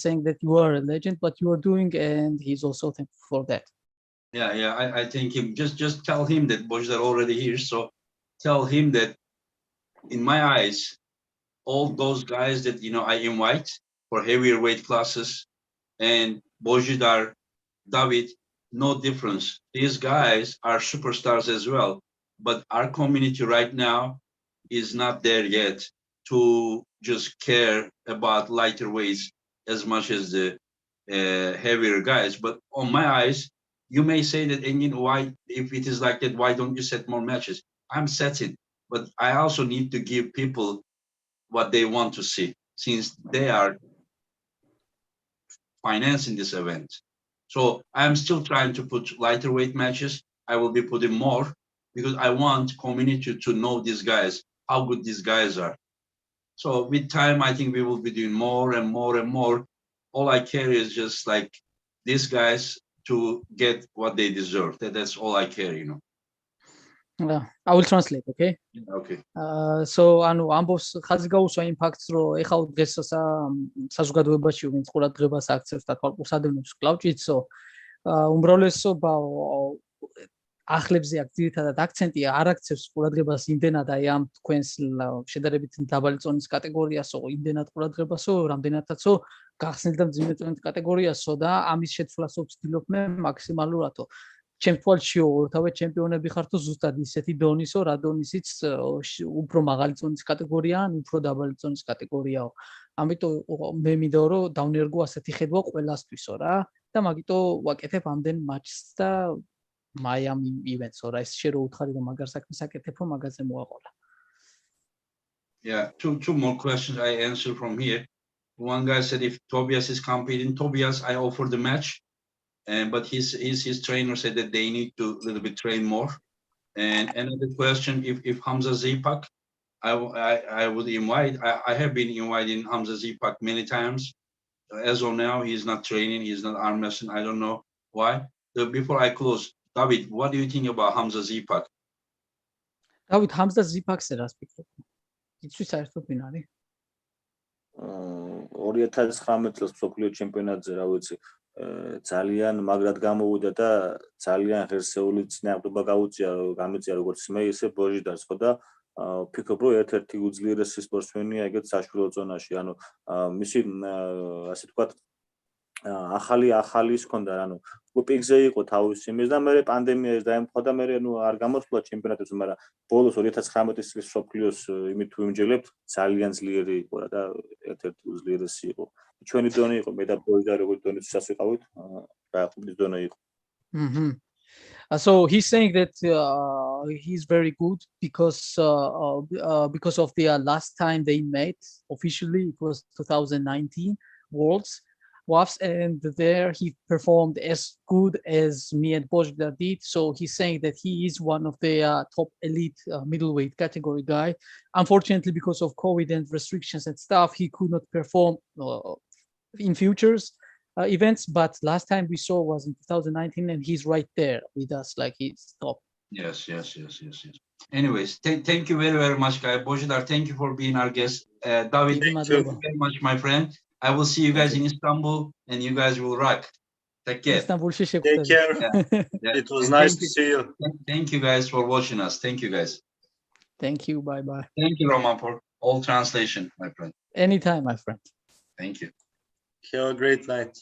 saying that you are a legend, what you are doing, and he's also thankful for that. Yeah, I think him just tell him that Bozhidar already here, so tell him that in my eyes, all those guys that I invite for heavier weight classes and Bozhidar, Davit, no difference. These guys are superstars as well, but our community right now is not there yet to just care about lighter weights as much as the heavier guys. But on my eyes, you may say that, Engin, why, if it is like that, why don't you set more matches? I'm setting, but I also need to give people what they want to see, since they are financing this event. So I'm still trying to put lighter weight matches. I will be putting more because I want community to know these guys, how good these guys are. So with time, I think we will be doing more and more and more. All I care is just like these guys to get what they deserve. That's all I care, I will translate, okay? Okay. So ანუ ამბობს ხაზი გაუსვა იმ ფაქტს რომ ეხლა დღეს საზოგადოებაში ვინც ყურადღებას აქცევს და თვალყურს ადევნებს კლავჭიცო უმრავლესობა ახლებზე აქ ძირითადად აქცენტი არ აქცევს ყურადღებას იმდენად აი ამ თქვენს შედარებით დაბალი წონის კატეგორიასო იმდენად ყურადღებასო რამდენადაცო გახსნილ და მძიმე წონის კატეგორიასო და ამის შეცვლასო ვცდილობ მე მაქსიმალურადო ჩემ თვალშიო ორთავე ჩემპიონები ხართო ზუსტად ისეთი დონისო რა დონისიც უფრო მაღალი წონის კატეგორია ან უფრო დაბალი წონის კატეგორიაო ამიტომ მე მინდა რომ დავნერგო ასეთი ხედვა ყველასთვისო რა და მაგიტო ვაკეთებ ამდენ მატჩს და Miami events or I share utkari da magar sakhmes aketep rom magazhe moaqola. Yeah, two more questions I answer from here. One guy said if Tobias is competing, Tobias, I offer the match, but his trainer said that they need to a little bit train more. And another question, if Hamza Zipak, I would invite. I have been inviting Hamza Zipak many times. As of now, he's not training. He's not arm wrestling. I don't know why. Before I close, David, what do you think about Hamza Zipak? David, Hamza Zipak-ზე რას ფიქრობ? იცი საერთოდ ვინ არის? 2019 წელს მსოფლიო ჩემპიონატზე, რა ვიცი, ძალიან მაგრად გამოვიდა და ძალიან ღირსეული წინააღმდება გამოიწია როგორც მე, ისე ბოჟიდარს, ხო და ფიქრობ, რომ ერთ-ერთი უძლიერესი სპორტსმენია ეგეთ საშუალო ზონაში, ანუ მისი ასე ვთქვათ ახალი ის ქონდა, ანუ პიკზე იყო თავისი იმის და მე პანდემია ეს დაემთხვა და მე არ გამოსვლა ჩემპიონატებს, მაგრამ ბოლოს 2019 წლის მსოფლიოს იმით თუ იმჯერებთ, ძალიან ძლიერი იყო რა და ერთ-ერთი უძლიერესი იყო. ჩვენი დონე იყო, მე და ბოჟიდარ როგორი დონეც ვიყავით, რა ხუბის დონე იყო. So he's saying that he's very good because of the last time they met officially. It was 2019 Worlds, WAFs, and there he performed as good as me and Bozhidar did. So he's saying that he is one of the top elite middleweight category guy. Unfortunately, because of COVID and restrictions and stuff, he could not perform in futures events. But last time we saw was in 2019, and he's right there with us, like he's top. Yes. Anyways, thank you very much, guy. Bozhidar, thank you for being our guest. David, thank you very much, my friend. I will see you guys in Istanbul, and you guys will rock. Take care. Take care. Yeah. It was And nice to see you. Thank you guys for watching us. Thank you guys. Thank you. Bye bye. Thank you, Roman, for all translation, my friend. Anytime, my friend. Thank you. Have a great night.